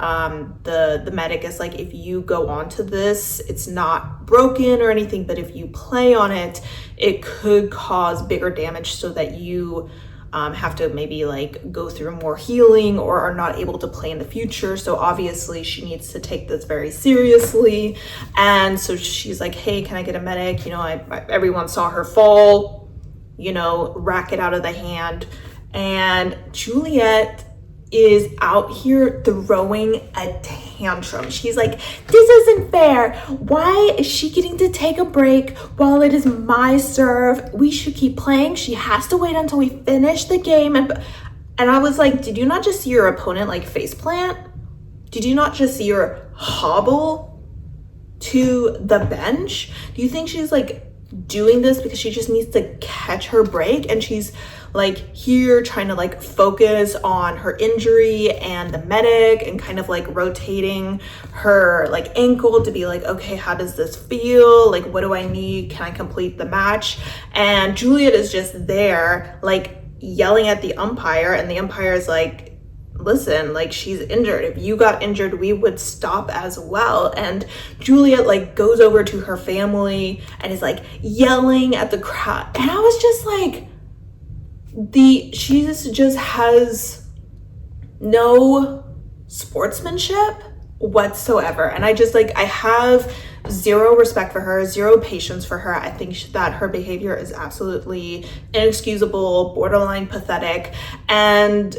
the medic is like, if you go on to this, it's not broken or anything, but if you play on it, it could cause bigger damage, so that you have to maybe like go through more healing or are not able to play in the future. So obviously she needs to take this very seriously. And so she's like, hey, can I get a medic? You know, everyone saw her fall, you know, racket out of the hand. And Juliet is out here throwing a tantrum. She's like, this isn't fair. Why is she getting to take a break while it is my serve? We should keep playing. She has to wait until we finish the game. And I was like, did you not just see your opponent like faceplant? Did you not just see her hobble to the bench? Do you think she's like doing this because she just needs to catch her break, and she's like here trying to like focus on her injury and the medic and kind of like rotating her like ankle to be like, okay, how does this feel? Like, what do I need? Can I complete the match? And Juliet is just there like yelling at the umpire, and the umpire is like, listen, like, she's injured. If you got injured, we would stop as well. And Juliet like goes over to her family and is like yelling at the crowd. And I was just like, she just has no sportsmanship whatsoever. And I just like, I have zero respect for her, zero patience for her. I think that her behavior is absolutely inexcusable, borderline pathetic. And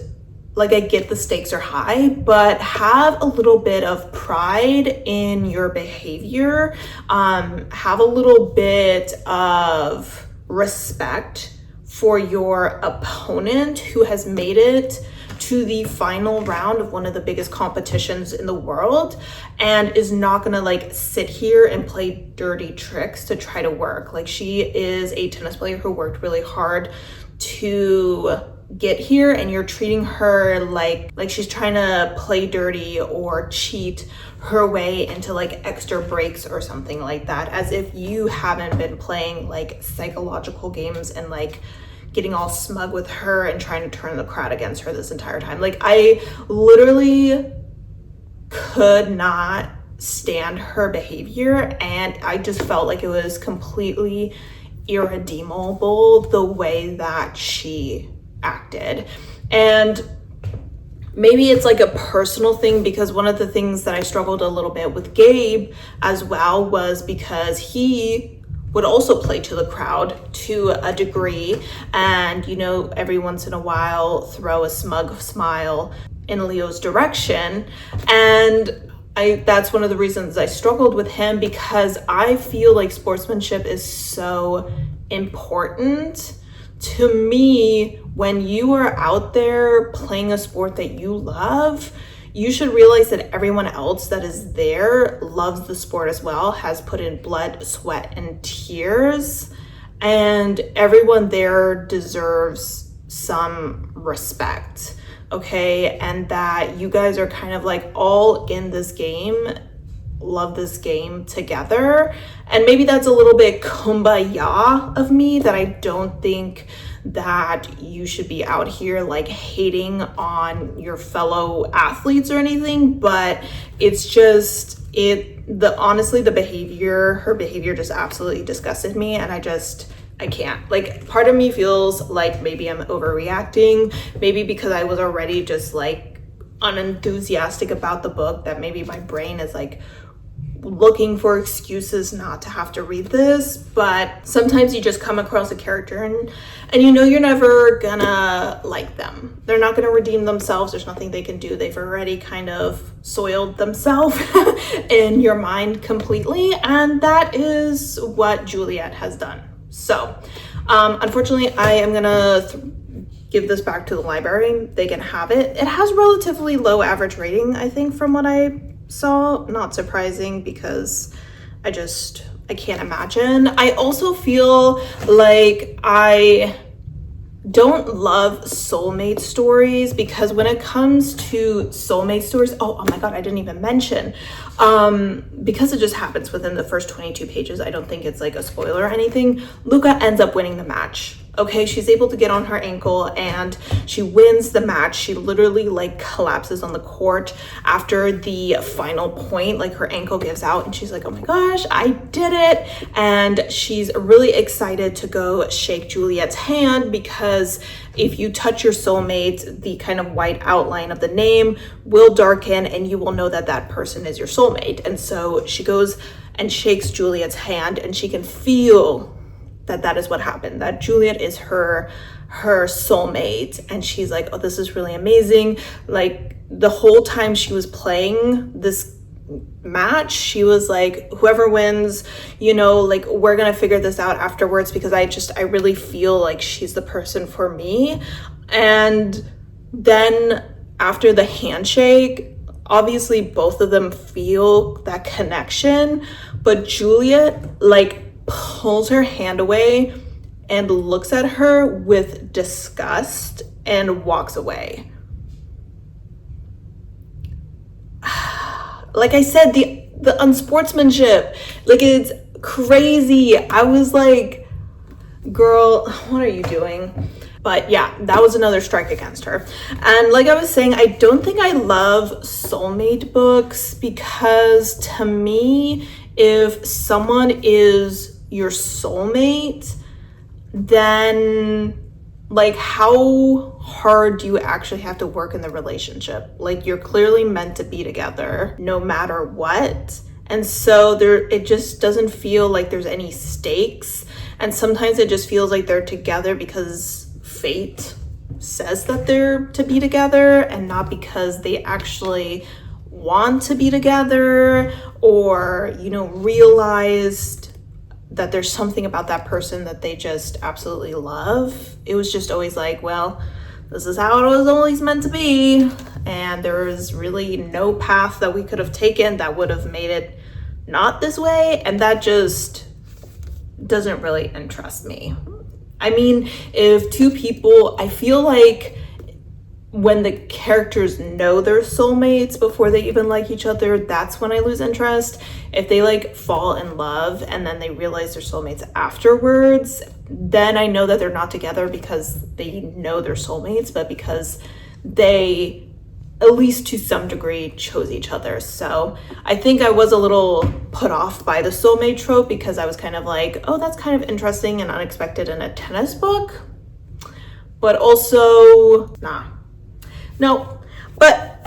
like, I get the stakes are high, but have a little bit of pride in your behavior. Have a little bit of respect for your opponent who has made it to the final round of one of the biggest competitions in the world and is not gonna like sit here and play dirty tricks to try to work. Like, she is a tennis player who worked really hard to get here, and you're treating her like she's trying to play dirty or cheat her way into like extra breaks or something like that, as if you haven't been playing like psychological games and like getting all smug with her and trying to turn the crowd against her this entire time. Like, I literally could not stand her behavior, and I just felt like it was completely irredeemable the way that she acted. And maybe it's like a personal thing, because one of the things that I struggled a little bit with Gabe as well was because he would also play to the crowd to a degree, and you know, every once in a while throw a smug smile in Leo's direction. And that's one of the reasons I struggled with him, because I feel like sportsmanship is so important to me. When you are out there playing a sport that you love, you should realize that everyone else that is there loves the sport as well, has put in blood, sweat, and tears, and everyone there deserves some respect, okay? And that you guys are kind of like all in this game, love this game together. And maybe that's a little bit kumbaya of me, that I don't think that you should be out here like hating on your fellow athletes or anything, but it's just honestly the behavior, her behavior just absolutely disgusted me, and I can't. Like, part of me feels like maybe I'm overreacting, maybe because I was already just like unenthusiastic about the book, that maybe my brain is like looking for excuses not to have to read this, but sometimes you just come across a character and you know you're never gonna like them. They're not gonna redeem themselves. There's nothing they can do. They've already kind of soiled themselves in your mind completely, and that is what Juliet has done. So unfortunately, I am gonna give this back to the library. They can have it. It has relatively low average rating, I think, from what I saw. Not surprising, because I can't imagine. I also feel like I don't love soulmate stories, because when it comes to soulmate stories, oh my god, I didn't even mention, because it just happens within the first 22 pages, I don't think it's like a spoiler or anything, Luca ends up winning the match. Okay, she's able to get on her ankle and she wins the match. She literally like collapses on the court after the final point, like her ankle gives out and she's like, oh my gosh, I did it. And she's really excited to go shake Juliet's hand, because if you touch your soulmate, the kind of white outline of the name will darken and you will know that that person is your soulmate. And so she goes and shakes Juliet's hand and she can feel that is what happened, that Juliet is her soulmate. And she's like, oh, this is really amazing. Like the whole time she was playing this match, she was like, whoever wins, you know, like we're gonna figure this out afterwards, because I really feel like she's the person for me. And then after the handshake, obviously both of them feel that connection, but Juliet like pulls her hand away and looks at her with disgust and walks away. Like I said, the unsportsmanship, like it's crazy. I was like, girl, what are you doing? But yeah, that was another strike against her. And like I was saying, I don't think I love soulmate books, because to me, if someone is your soulmate, then like how hard do you actually have to work in the relationship? Like you're clearly meant to be together no matter what. And so it just doesn't feel like there's any stakes. And sometimes it just feels like they're together because fate says that they're to be together, and not because they actually want to be together, or, you know, realized that there's something about that person that they just absolutely love. It was just always like, well, this is how it was always meant to be. And there was really no path that we could have taken that would have made it not this way. And that just doesn't really interest me. I mean, if two people, I feel like when the characters know they're soulmates before they even like each other, that's when I lose interest. If they like fall in love and then they realize they're soulmates afterwards, then I know that they're not together because they know they're soulmates, but because they, at least to some degree, chose each other. So I think I was a little put off by the soulmate trope, because I was kind of like, oh, that's kind of interesting and unexpected in a tennis book. But also, no, but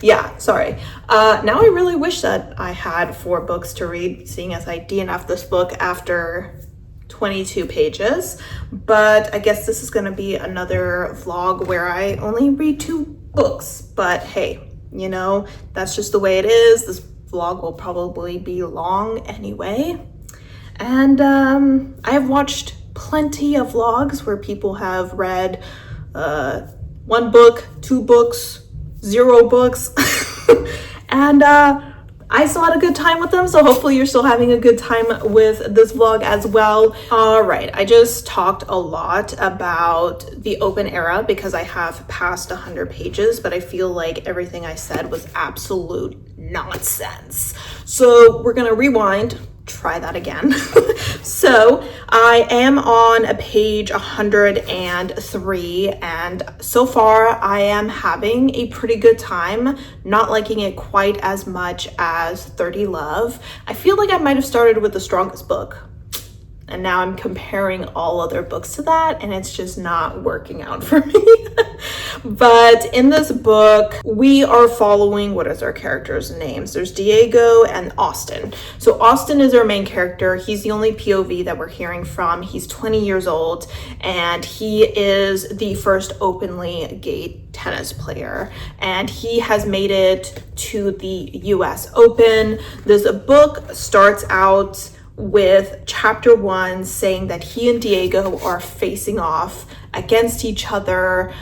yeah, sorry. Now I really wish that I had 4 books to read, seeing as I DNF'd this book after 22 pages. But I guess this is gonna be another vlog where I only read 2 books. But hey, you know, that's just the way it is. This vlog will probably be long anyway. And I have watched plenty of vlogs where people have read 1 book, 2 books, 0 books. And I still had a good time with them, so hopefully you're still having a good time with this vlog as well. All right, I just talked a lot about the open era because I have passed 100 pages, but I feel like everything I said was absolute nonsense. So we're gonna rewind, try that again. So I am on page 103, and so far I am having a pretty good time, not liking it quite as much as 30 Love. I feel like I might have started with The Strongest Book, and now I'm comparing all other books to that, and it's just not working out for me. But in this book, we are following, what is our characters' names? There's Diego and Austin. So Austin is our main character. He's the only POV that we're hearing from. He's 20 years old, and he is the first openly gay tennis player, and he has made it to the US Open. This book starts out with chapter 1 saying that he and Diego are facing off against each other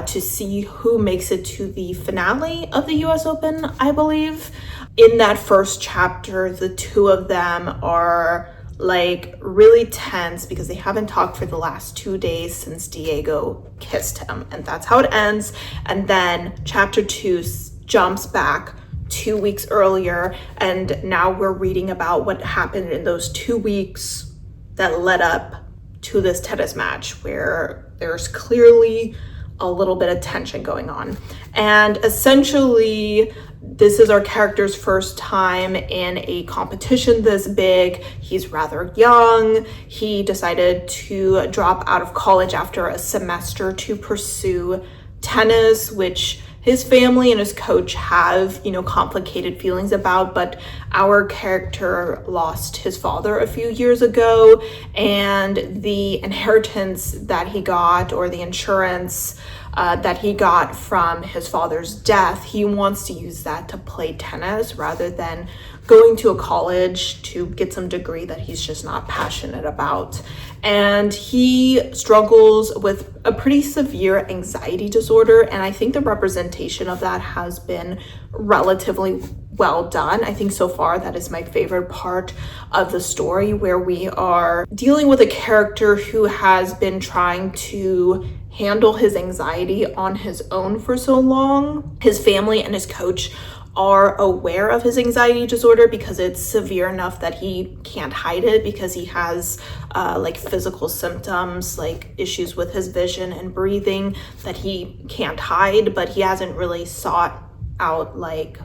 to see who makes it to the finale of the US Open, I believe. In that first chapter, the two of them are like really tense because they haven't talked for the last 2 days since Diego kissed him, and that's how it ends. And then chapter 2 jumps back 2 weeks earlier, and now we're reading about what happened in those 2 weeks that led up to this tennis match, where there's clearly a little bit of tension going on. And essentially, this is our character's first time in a competition this big. He's rather young. He decided to drop out of college after a semester to pursue tennis, which his family and his coach have, complicated feelings about, but our character lost his father a few years ago, and the inheritance that he got, or the insurance that he got from his father's death, he wants to use that to play tennis rather than going to a college to get some degree that he's just not passionate about. And he struggles with a pretty severe anxiety disorder, and I think the representation of that has been relatively well done. I think so far that is my favorite part of the story, where we are dealing with a character who has been trying to handle his anxiety on his own for so long. His family and his coach are aware of his anxiety disorder because it's severe enough that he can't hide it, because he has like physical symptoms, like issues with his vision and breathing that he can't hide, but he hasn't really sought out like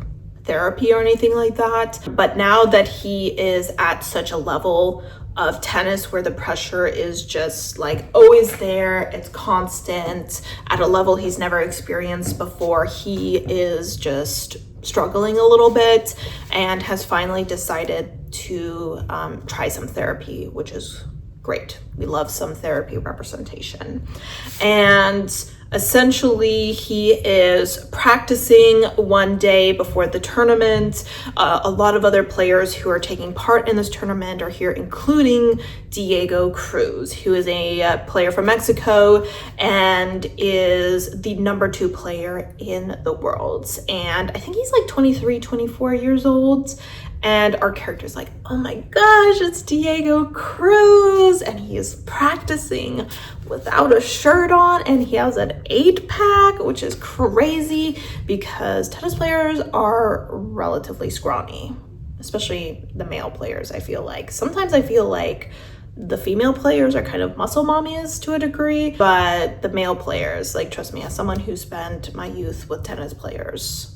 therapy or anything like that. But now that he is at such a level of tennis where the pressure is just like always there, it's constant at a level he's never experienced before, he is just struggling a little bit and has finally decided to try some therapy, which is great. We love some therapy representation. And essentially, he is practicing one day before the tournament. A lot of other players who are taking part in this tournament are here, including Diego Cruz, who is a player from Mexico and is the number 2 player in the world. And I think he's like 23, 24 years old. And our character's like, oh my gosh, it's Diego Cruz, and he is practicing without a shirt on, and he has an 8-pack, which is crazy because tennis players are relatively scrawny, especially the male players. I feel like sometimes the female players are kind of muscle mommies to a degree, but the male players, like, trust me, as someone who spent my youth with tennis players,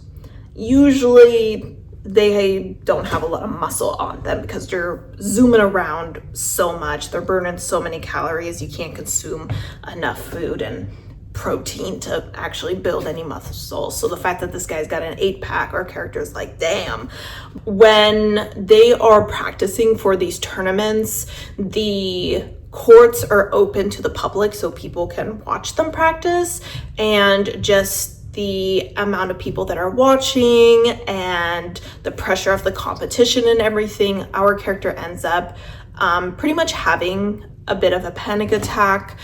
usually they don't have a lot of muscle on them because they're zooming around so much. They're burning so many calories. You can't consume enough food and protein to actually build any muscle. So the fact that this guy's got an 8-pack, our character's like, damn. When they are practicing for these tournaments, the courts are open to the public so people can watch them practice, and just the amount of people that are watching and the pressure of the competition and everything, our character ends up pretty much having a bit of a panic attack,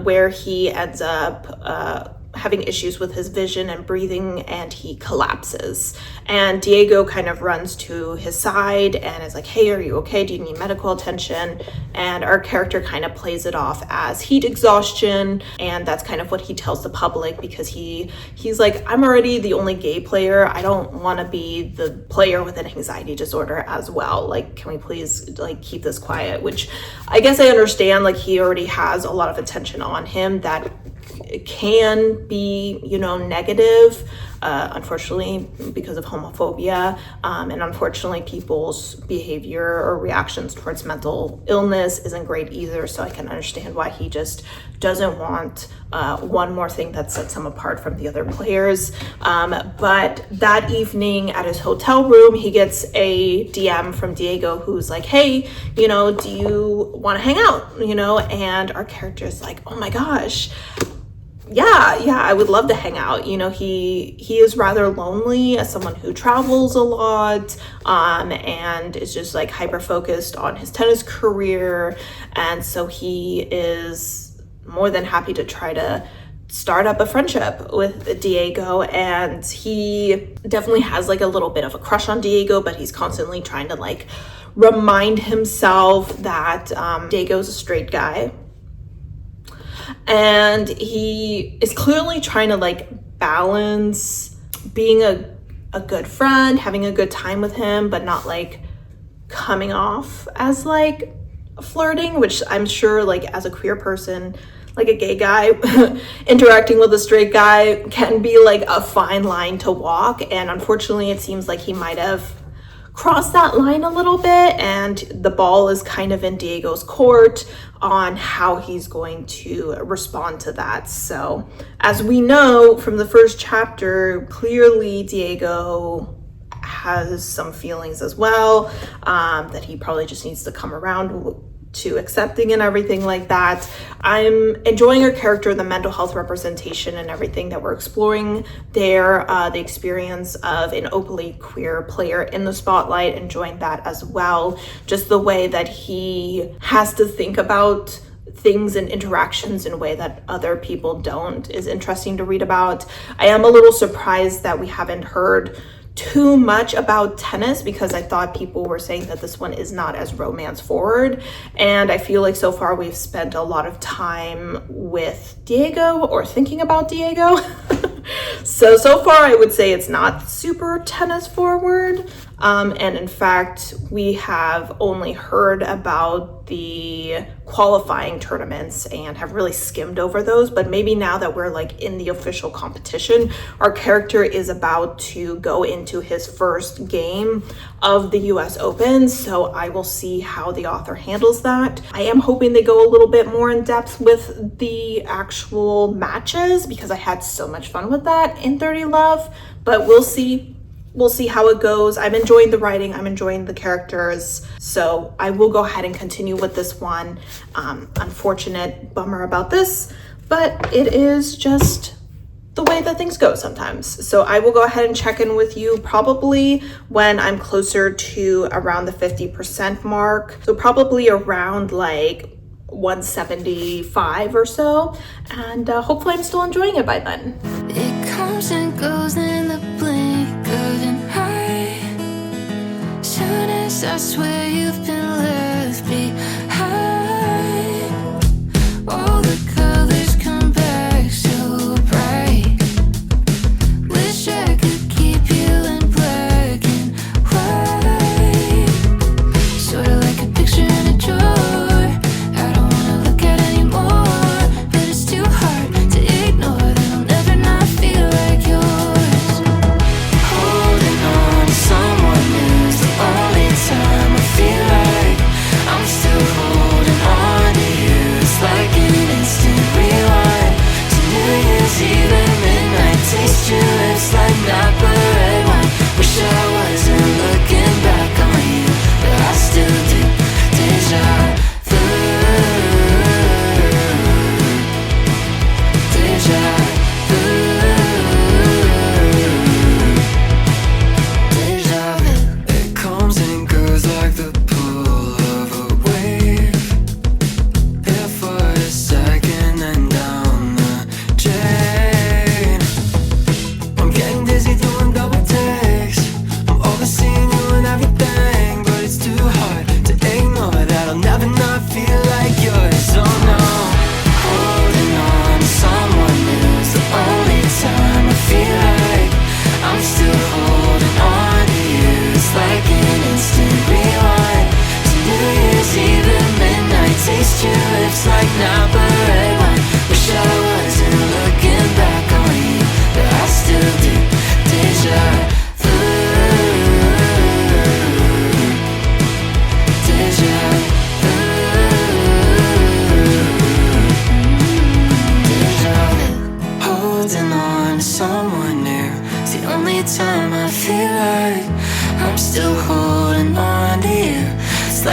where he ends up having issues with his vision and breathing, and he collapses. And Diego kind of runs to his side and is like, hey, are you okay? Do you need medical attention? And our character kind of plays it off as heat exhaustion, and that's kind of what he tells the public, because he's like, I'm already the only gay player. I don't want to be the player with an anxiety disorder as well. Like, can we please like keep this quiet? Which I guess I understand, like, he already has a lot of attention on him that can be, negative, unfortunately, because of homophobia, and unfortunately people's behavior or reactions towards mental illness isn't great either. So I can understand why he just doesn't want one more thing that sets him apart from the other players. But that evening at his hotel room, he gets a DM from Diego who's like, hey, you know, do you want to hang out? You know, and our character is like, oh my gosh, yeah, I would love to hang out. You know, he is rather lonely as someone who travels a lot, and is just like hyper focused on his tennis career. And so he is more than happy to try to start up a friendship with Diego. And he definitely has like a little bit of a crush on Diego, but he's constantly trying to like remind himself that Diego's a straight guy. And he is clearly trying to like balance being a good friend, having a good time with him, but not like coming off as like flirting, which I'm sure like as a queer person, like a gay guy interacting with a straight guy can be like a fine line to walk. And unfortunately, it seems like he might have crossed that line a little bit, and the ball is kind of in Diego's court on how he's going to respond to that. So as we know from the first chapter, clearly Diego has some feelings as well, that he probably just needs to come around to accepting and everything like that. I'm enjoying her character, the mental health representation and everything that we're exploring there, the experience of an openly queer player in the spotlight, enjoying that as well. Just the way that he has to think about things and interactions in a way that other people don't is interesting to read about. I am a little surprised that we haven't heard too much about tennis, because I thought people were saying that this one is not as romance forward, and I feel like so far we've spent a lot of time with Diego or thinking about Diego. so far I would say it's not super tennis forward, and in fact we have only heard about the qualifying tournaments and have really skimmed over those. But maybe now that we're like in the official competition, our character is about to go into his first game of the US Open, so I will see how the author handles that. I am hoping they go a little bit more in depth with the actual matches, because I had so much fun with that in 30 Love, but we'll see how it goes. I'm enjoying the writing, I'm enjoying the characters, so I will go ahead and continue with this one. Unfortunate bummer about this, but it is just the way that things go sometimes. So I will go ahead and check in with you probably when I'm closer to around the 50% mark. So probably around like 175 or so, and hopefully I'm still enjoying it by then. It comes and goes in the blink of an eye. Soon as I swear you've been left behind, all the colors come back so bright. Wish I could keep you in black and white, sorta like a picture in a drawer I don't wanna look at anymore, but it's too hard to ignore that I'll never not feel like yours. Holding on to someone new's the only time I feel like I'm still holding on to you. It's like an instant rewind to New Year's Eve and midnight. Taste your lips like Napa red wine. Wish I wasn't looking back on you, but I still do. Deja vu, deja vu, deja vu. It comes and goes like the pull of a wave, here for a second and down the drain. I'm getting dizzy doing double takes. I'm overseeing you and everything, but it's too hard to ignore that I'll never not feel like yours. Oh no, holding on to someone new's the only time I feel like I'm still holding on to you. It's like an instant rewind to New Year's Eve at midnight. Taste your lips like Napa red wine. Wish I wasn't looking back on you, but I still do.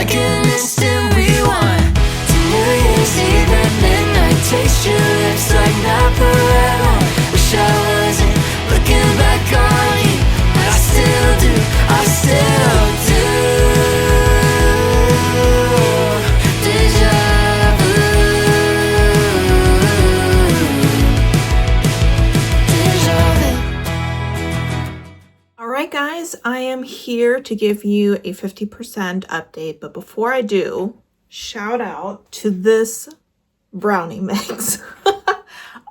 like an instant rewind to New Year's Eve at midnight. Taste your lips like Naparella. Wish I wasn't looking back on you, but I still do, I still do. Deja vu, deja vu. All right, guys, I am here to give you a 50% update, but before I do, shout out to this brownie mix.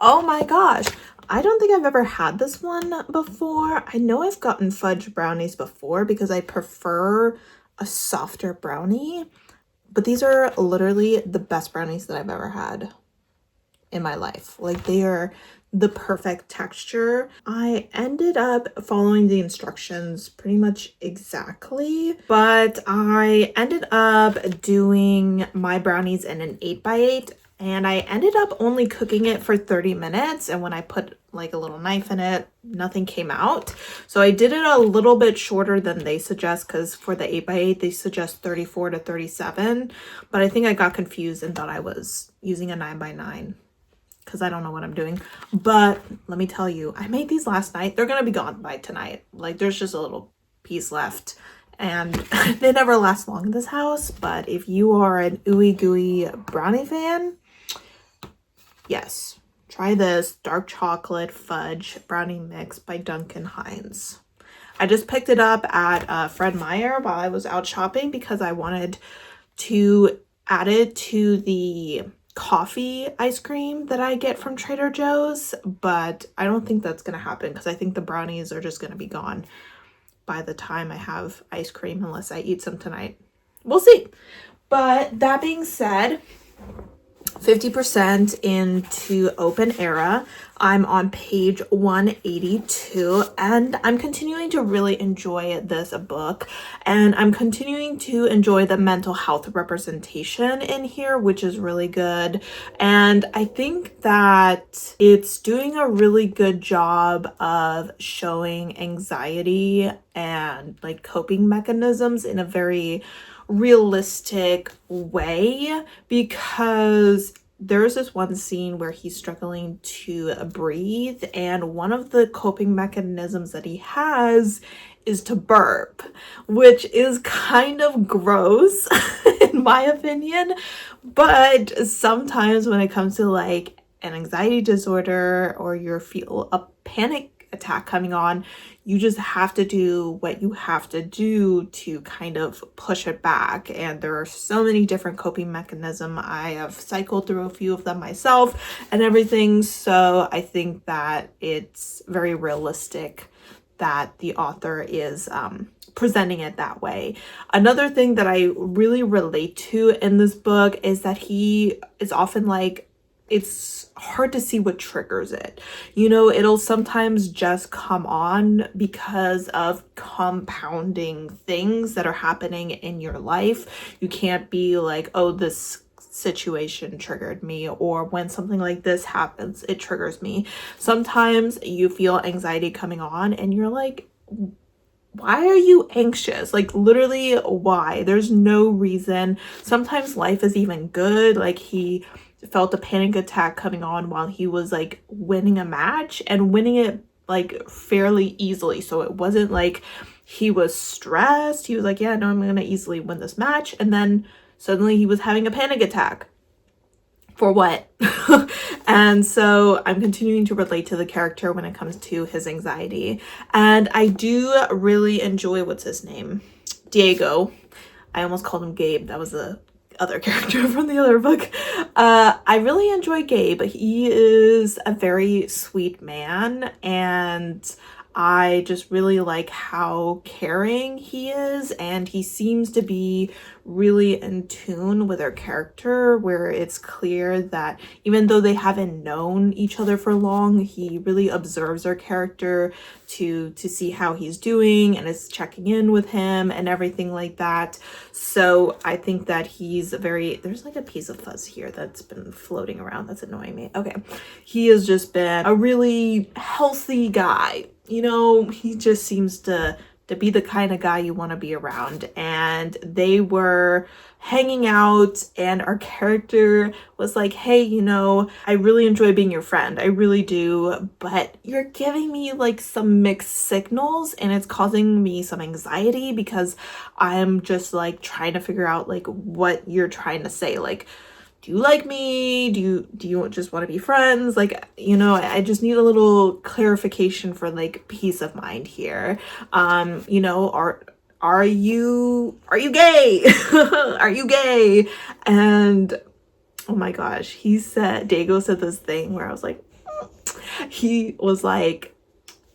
Oh my gosh, I don't think I've ever had this one before. I know I've gotten fudge brownies before because I prefer a softer brownie, but these are literally the best brownies that I've ever had in my life. Like, they are the perfect texture. I ended up following the instructions pretty much exactly, but I ended up doing my brownies in an 8x8, and I ended up only cooking it for 30 minutes. And when I put like a little knife in it, nothing came out. So I did it a little bit shorter than they suggest, because for the 8x8, they suggest 34 to 37. But I think I got confused and thought I was using a 9x9. Because I don't know what I'm doing. But let me tell you, I made these last night. They're going to be gone by tonight. Like, there's just a little piece left. And they never last long in this house. But if you are an ooey gooey brownie fan, yes, try this dark chocolate fudge brownie mix by Duncan Hines. I just picked it up at Fred Meyer while I was out shopping because I wanted to add it to the coffee ice cream that I get from Trader Joe's, but I don't think that's gonna happen because I think the brownies are just gonna be gone by the time I have ice cream, unless I eat some tonight. We'll see. But that being said, 50% into Open Era. I'm on page 182, and I'm continuing to really enjoy this book, and I'm continuing to enjoy the mental health representation in here, which is really good. And I think that it's doing a really good job of showing anxiety and like coping mechanisms in a very realistic way, because there's this one scene where he's struggling to breathe, and one of the coping mechanisms that he has is to burp, which is kind of gross in my opinion. But sometimes when it comes to like an anxiety disorder, or you feel a panic attack coming on, you just have to do what you have to do to kind of push it back. And there are so many different coping mechanisms. I have cycled through a few of them myself and everything. So I think that it's very realistic that the author is presenting it that way. Another thing that I really relate to in this book is that he is often like, it's hard to see what triggers it. You know, it'll sometimes just come on because of compounding things that are happening in your life. You can't be like, oh, this situation triggered me, or when something like this happens, it triggers me. Sometimes you feel anxiety coming on and you're like, why are you anxious? Like, literally, why? There's no reason. Sometimes life is even good. Like, he felt a panic attack coming on while he was like winning a match, and winning it like fairly easily. So it wasn't like he was stressed. He was like, yeah, no, I'm gonna easily win this match. And then suddenly he was having a panic attack. For what? And so I'm continuing to relate to the character when it comes to his anxiety. And I do really enjoy, what's his name? Diego. I almost called him Gabe. That was the other character from the other book. I really enjoy Gabe. He is a very sweet man, and I just really like how caring he is, and he seems to be really in tune with her character, where it's clear that even though they haven't known each other for long, he really observes her character to see how he's doing and is checking in with him and everything like that. So I think that he's there's like a piece of fuzz here that's been floating around that's annoying me. Okay, he has just been a really healthy guy. You know, he just seems to to be the kind of guy you want to be around. And they were hanging out, and our character was like, hey, you know, I really enjoy being your friend, I really do, but you're giving me like some mixed signals and it's causing me some anxiety because I'm just like trying to figure out like what you're trying to say. Like, do you like me? Do you just want to be friends? Like, you know, I just need a little clarification for like peace of mind here. You know, are you gay? Are you gay? And oh my gosh, Dago said this thing where I was like, he was like,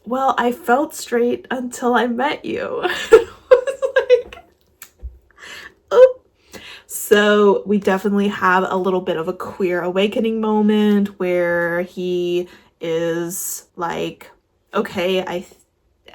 well, I felt straight until I met you. I was like, oh. So we definitely have a little bit of a queer awakening moment where he is like, okay, I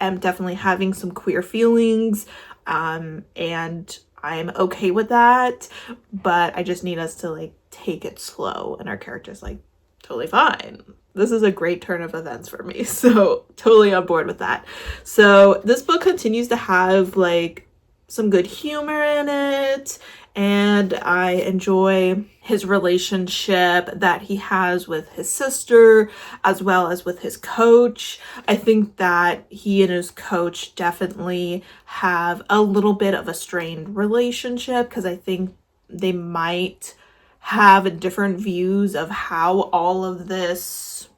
am definitely having some queer feelings, and I'm okay with that, but I just need us to like take it slow. And our character's like, totally fine. This is a great turn of events for me. So totally on board with that. So this book continues to have like some good humor in it, and I enjoy his relationship that he has with his sister as well as with his coach. I think that he and his coach definitely have a little bit of a strained relationship because I think they might have different views of how all of this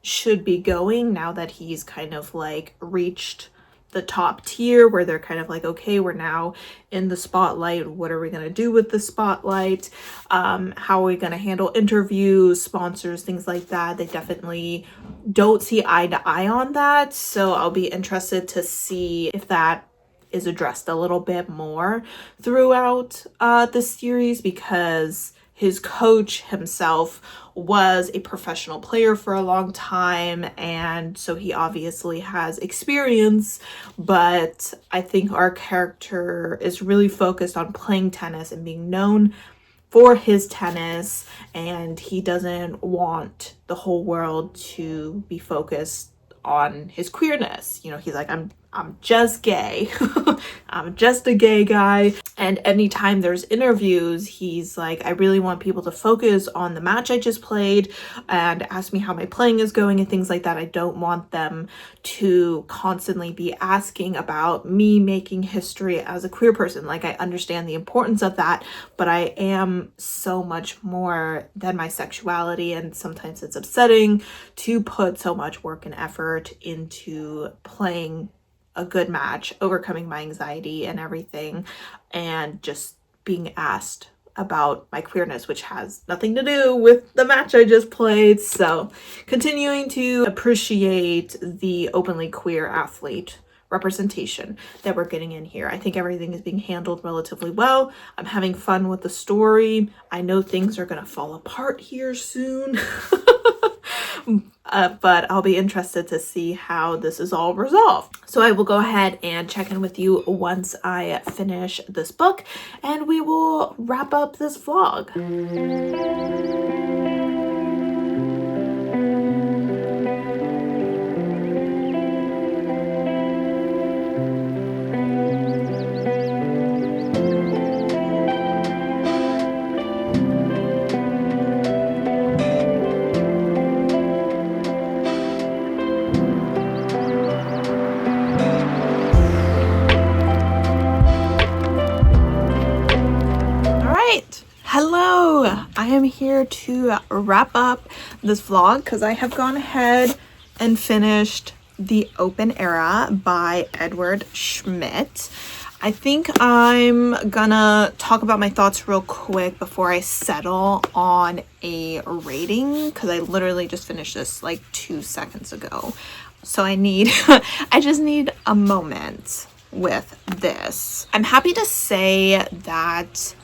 should be going now that he's kind of like reached the top tier where they're kind of like, okay, we're now in the spotlight. What are we going to do with the spotlight? How are we going to handle interviews, sponsors, things like that? They definitely don't see eye to eye on that. So I'll be interested to see if that is addressed a little bit more throughout the series, because his coach himself was a professional player for a long time, and so he obviously has experience, but I think our character is really focused on playing tennis and being known for his tennis, and he doesn't want the whole world to be focused on his queerness. You know, he's like, I'm just gay. I'm just a gay guy. And anytime there's interviews, he's like, I really want people to focus on the match I just played and ask me how my playing is going and things like that. I don't want them to constantly be asking about me making history as a queer person. Like, I understand the importance of that, but I am so much more than my sexuality, and sometimes it's upsetting to put so much work and effort into playing a good match, overcoming my anxiety and everything, and just being asked about my queerness, which has nothing to do with the match I just played. So continuing to appreciate the openly queer athlete representation that we're getting in here. I think everything is being handled relatively well. I'm having fun with the story. I know things are gonna fall apart here soon. But I'll be interested to see how this is all resolved. So I will go ahead and check in with you once I finish this book, and we will wrap up this vlog. Hello, I am here to wrap up this vlog because I have gone ahead and finished The Open Era by Edward Schmidt. I think I'm gonna talk about my thoughts real quick before I settle on a rating, because I literally just finished this like 2 seconds ago. So I just need a moment with this. I'm happy to say that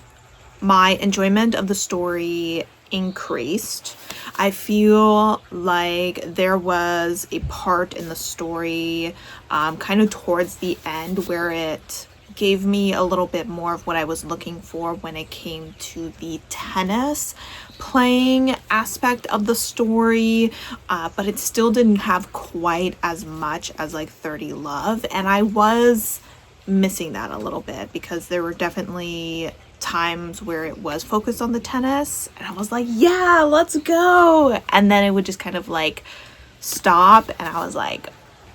my enjoyment of the story increased. I feel like there was a part in the story kind of towards the end where it gave me a little bit more of what I was looking for when it came to the tennis playing aspect of the story, but it still didn't have quite as much as like 30 Love, and I was missing that a little bit because there were definitely times where it was focused on the tennis and I was like, yeah, let's go, and then it would just kind of like stop and I was like,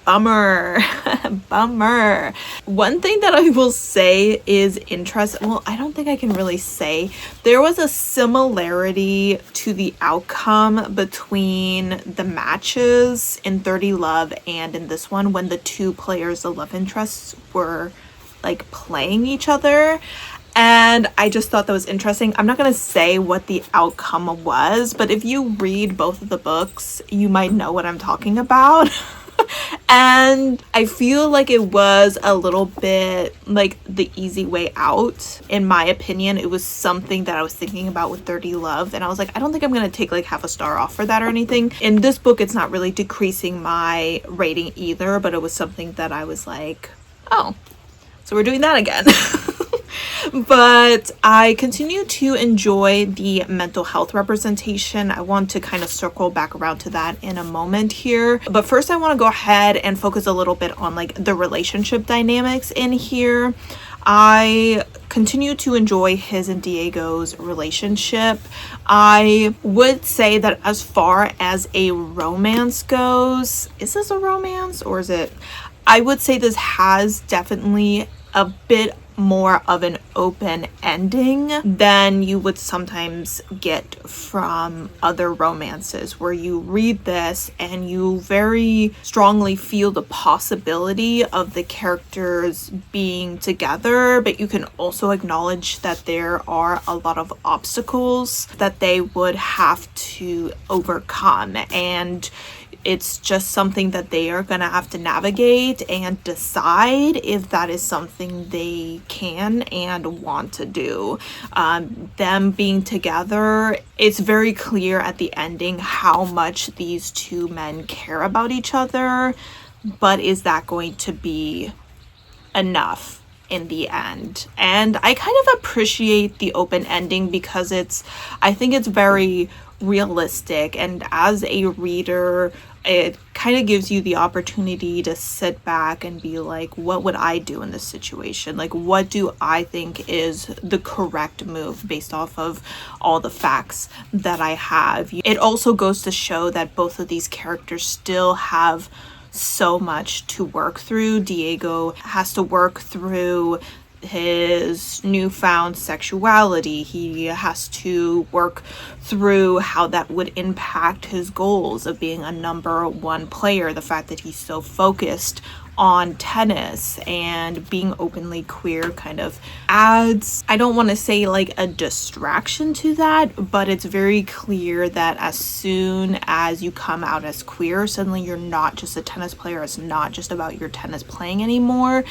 bummer. Bummer. One thing that I will say is interesting, well, I don't think I can really say, there was a similarity to the outcome between the matches in 30 Love and in this one when the two players, the love interests, were like playing each other. And I just thought that was interesting. I'm not going to say what the outcome was, but if you read both of the books, you might know what I'm talking about. And I feel like it was a little bit like the easy way out. In my opinion, it was something that I was thinking about with 30 Love. And I was like, I don't think I'm going to take like half a star off for that or anything. In this book, it's not really decreasing my rating either, but it was something that I was like, oh, so we're doing that again. But I continue to enjoy the mental health representation. I want to kind of circle back around to that in a moment here. But first I want to go ahead and focus a little bit on like the relationship dynamics in here. I continue to enjoy his and Diego's relationship. I would say that as far as a romance goes, is this a romance or is it? I would say this has definitely a bit more of an open ending than you would sometimes get from other romances, where you read this and you very strongly feel the possibility of the characters being together, but you can also acknowledge that there are a lot of obstacles that they would have to overcome, and it's just something that they are going to have to navigate and decide if that is something they can and want to do. Them being together, it's very clear at the ending how much these two men care about each other, but is that going to be enough in the end? And I kind of appreciate the open ending because I think it's very realistic, and as a reader it kind of gives you the opportunity to sit back and be like, what would I do in this situation? Like, what do I think is the correct move based off of all the facts that I have? It also goes to show that both of these characters still have so much to work through. Diego has to work through his newfound sexuality. He has to work through how that would impact his goals of being a number one player, the fact that he's so focused on tennis, and being openly queer kind of adds, I don't want to say like a distraction to that, but it's very clear that as soon as you come out as queer, suddenly you're not just a tennis player. It's not just about your tennis playing anymore.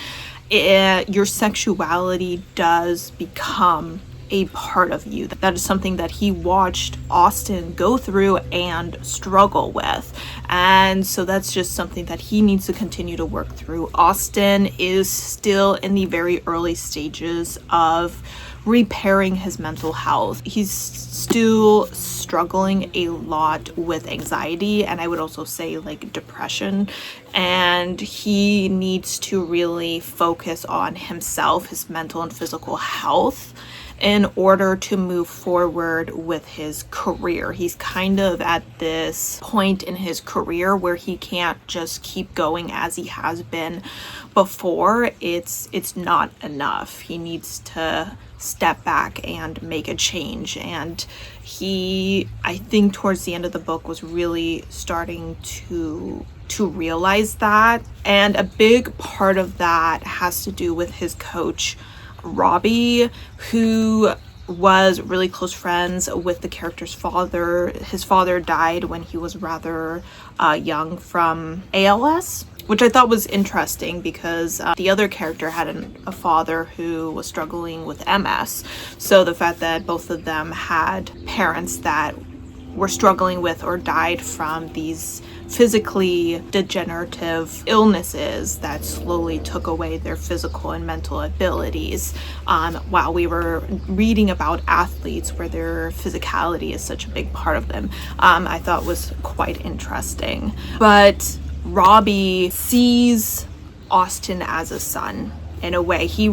Your sexuality does become a part of you. That is something that he watched Austin go through and struggle with. And so that's just something that he needs to continue to work through. Austin is still in the very early stages of repairing his mental health. He's still struggling a lot with anxiety, and I would also say like depression, and he needs to really focus on himself, his mental and physical health, in order to move forward with his career. He's kind of at this point in his career where he can't just keep going as he has been before. It's not enough. He needs to step back and make a change, and he, I think towards the end of the book, was really starting to realize that. And a big part of that has to do with his coach Robbie, who was really close friends with the character's father. His father died when he was rather young from ALS, which I thought was interesting because the other character had a father who was struggling with MS. So the fact that both of them had parents that were struggling with or died from these physically degenerative illnesses that slowly took away their physical and mental abilities, while we were reading about athletes where their physicality is such a big part of them. I thought was quite interesting. But Robbie sees Austin as a son in a way. He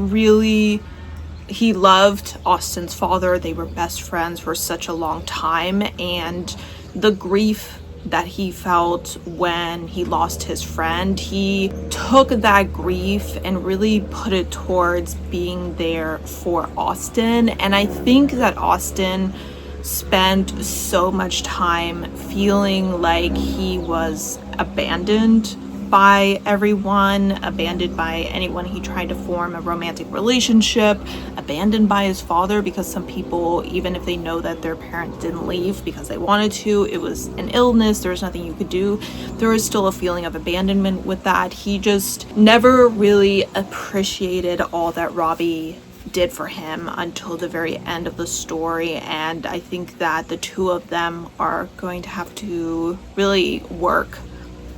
loved Austin's father. They were best friends for such a long time, and the grief that he felt when he lost his friend, he took that grief and really put it towards being there for Austin. And I think that Austin spent so much time feeling like he was abandoned by everyone, abandoned by anyone he tried to form a romantic relationship, abandoned by his father, because some people, even if they know that their parent didn't leave because they wanted to, it was an illness, there was nothing you could do, there was still a feeling of abandonment with that. He just never really appreciated all that Robbie did for him until the very end of the story. And I think that the two of them are going to have to really work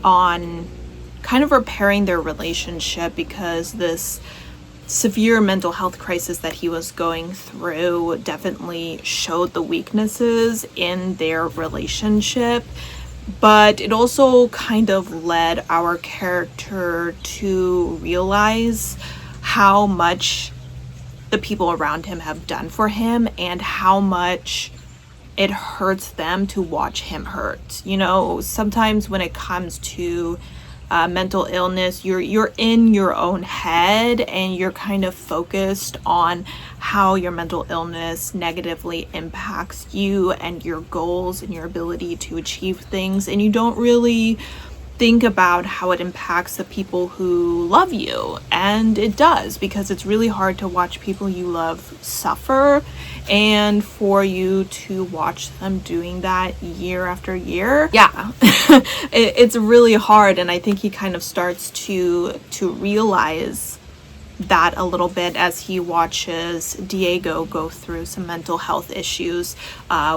on kind of repairing their relationship, because this severe mental health crisis that he was going through definitely showed the weaknesses in their relationship. But it also kind of led our character to realize how much the people around him have done for him and how much it hurts them to watch him hurt. You know, sometimes when it comes to mental illness, you're in your own head and you're kind of focused on how your mental illness negatively impacts you and your goals and your ability to achieve things, and you don't really think about how it impacts the people who love you. And it does, because it's really hard to watch people you love suffer, and for you to watch them doing that year after year, yeah, it's really hard. And I think he kind of starts to realize that a little bit as he watches Diego go through some mental health issues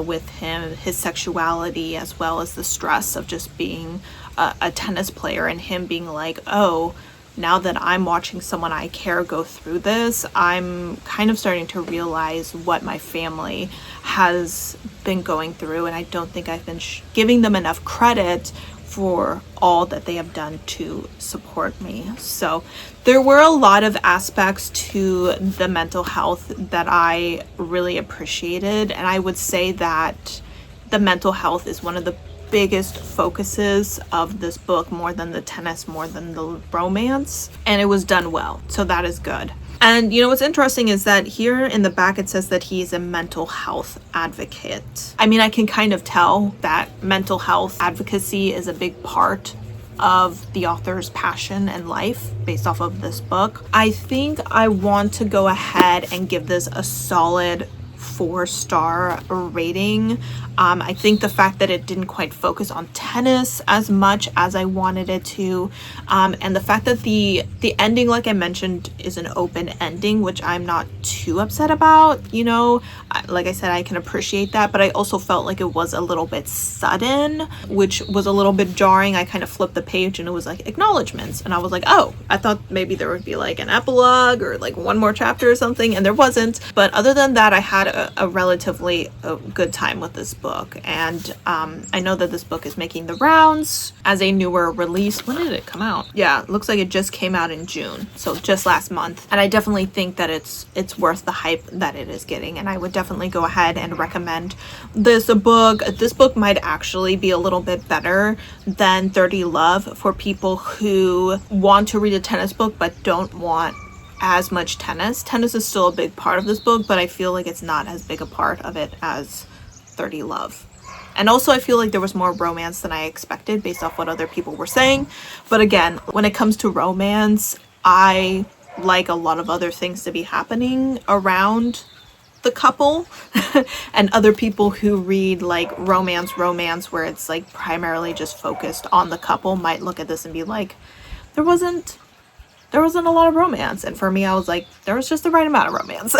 with his sexuality, as well as the stress of just being a tennis player, and him being like, oh, now that I'm watching someone I care go through this, I'm kind of starting to realize what my family has been going through, and I don't think I've been giving them enough credit for all that they have done to support me. So there were a lot of aspects to the mental health that I really appreciated, and I would say that the mental health is one of the biggest focuses of this book, more than the tennis, more than the romance, and it was done well, so that is good. And you know what's interesting is that here in the back it says that he's a mental health advocate. I mean, I can kind of tell that mental health advocacy is a big part of the author's passion and life based off of this book. I think I want to go ahead and give this a solid 4-star rating. I think the fact that it didn't quite focus on tennis as much as I wanted it to, and the fact that the ending, like I mentioned, is an open ending, which I'm not too upset about. You know, like I said, I can appreciate that, but I also felt like it was a little bit sudden, which was a little bit jarring. I kind of flipped the page and it was like acknowledgements, and I was like, oh, I thought maybe there would be like an epilogue or like one more chapter or something, and there wasn't. But other than that, I had a relatively good time with this book. And I know that this book is making the rounds as a newer release. When did it come out? Yeah, it looks like it just came out in June, so just last month. And I definitely think that it's worth the hype that it is getting, and I would definitely go ahead and recommend this book. This book might actually be a little bit better than 30 Love for people who want to read a tennis book but don't want as much tennis. Tennis is still a big part of this book, but I feel like it's not as big a part of it as 30 Love. And also I feel like there was more romance than I expected based off what other people were saying. But again, when it comes to romance, I like a lot of other things to be happening around the couple. And other people who read like romance where it's like primarily just focused on the couple might look at this and be like, there wasn't there wasn't a lot of romance. And for me, I was like, there was just the right amount of romance.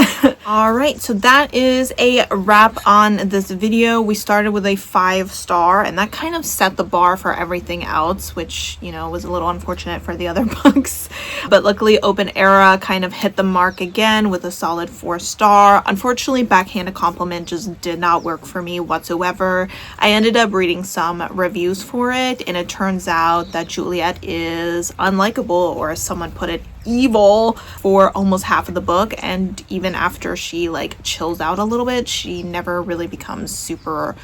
All right, so that is a wrap on this video. We started with a 5-star, and that kind of set the bar for everything else, which, you know, was a little unfortunate for the other books. But luckily, Open Era kind of hit the mark again with a solid 4-star. Unfortunately, Backhanded Compliment just did not work for me whatsoever. I ended up reading some reviews for it, and it turns out that Juliet is unlikable, or as someone put it, evil, for almost half of the book. And even after she like chills out a little bit, she never really becomes super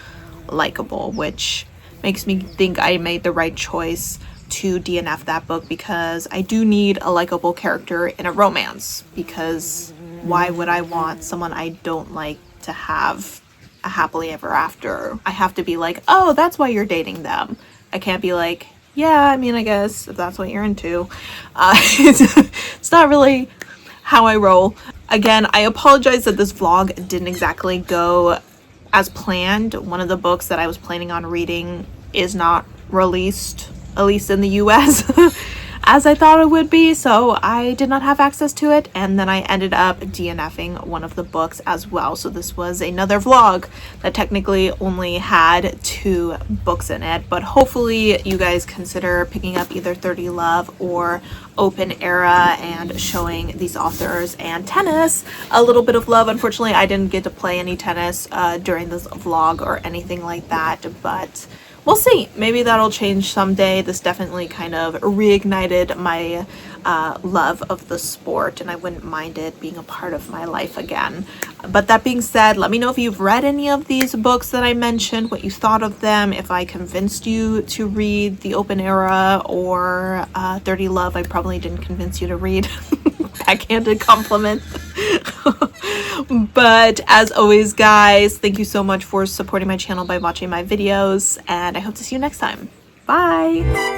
likable, which makes me think I made the right choice to DNF that book, because I do need a likable character in a romance, because why would I want someone I don't like to have a happily ever after? I have to be like, oh, that's why you're dating them. I can't be like, yeah, I mean, I guess if that's what you're into. It's not really how I roll. Again, I apologize that this vlog didn't exactly go as planned. One of the books that I was planning on reading is not released, at least in the US, as I thought it would be, so I did not have access to it, and then I ended up DNFing one of the books as well. So this was another vlog that technically only had 2 books in it, but hopefully you guys consider picking up either 30 Love or Open Era and showing these authors and tennis a little bit of love. Unfortunately, I didn't get to play any tennis during this vlog or anything like that, but we'll see. Maybe that'll change someday. This definitely kind of reignited my love of the sport, and I wouldn't mind it being a part of my life again. But that being said, let me know if you've read any of these books that I mentioned, what you thought of them, if I convinced you to read the Open Era or 30 Love. I probably didn't convince you to read. Backhanded Compliment. But as always, guys, thank you so much for supporting my channel by watching my videos, and I hope to see you next time. Bye!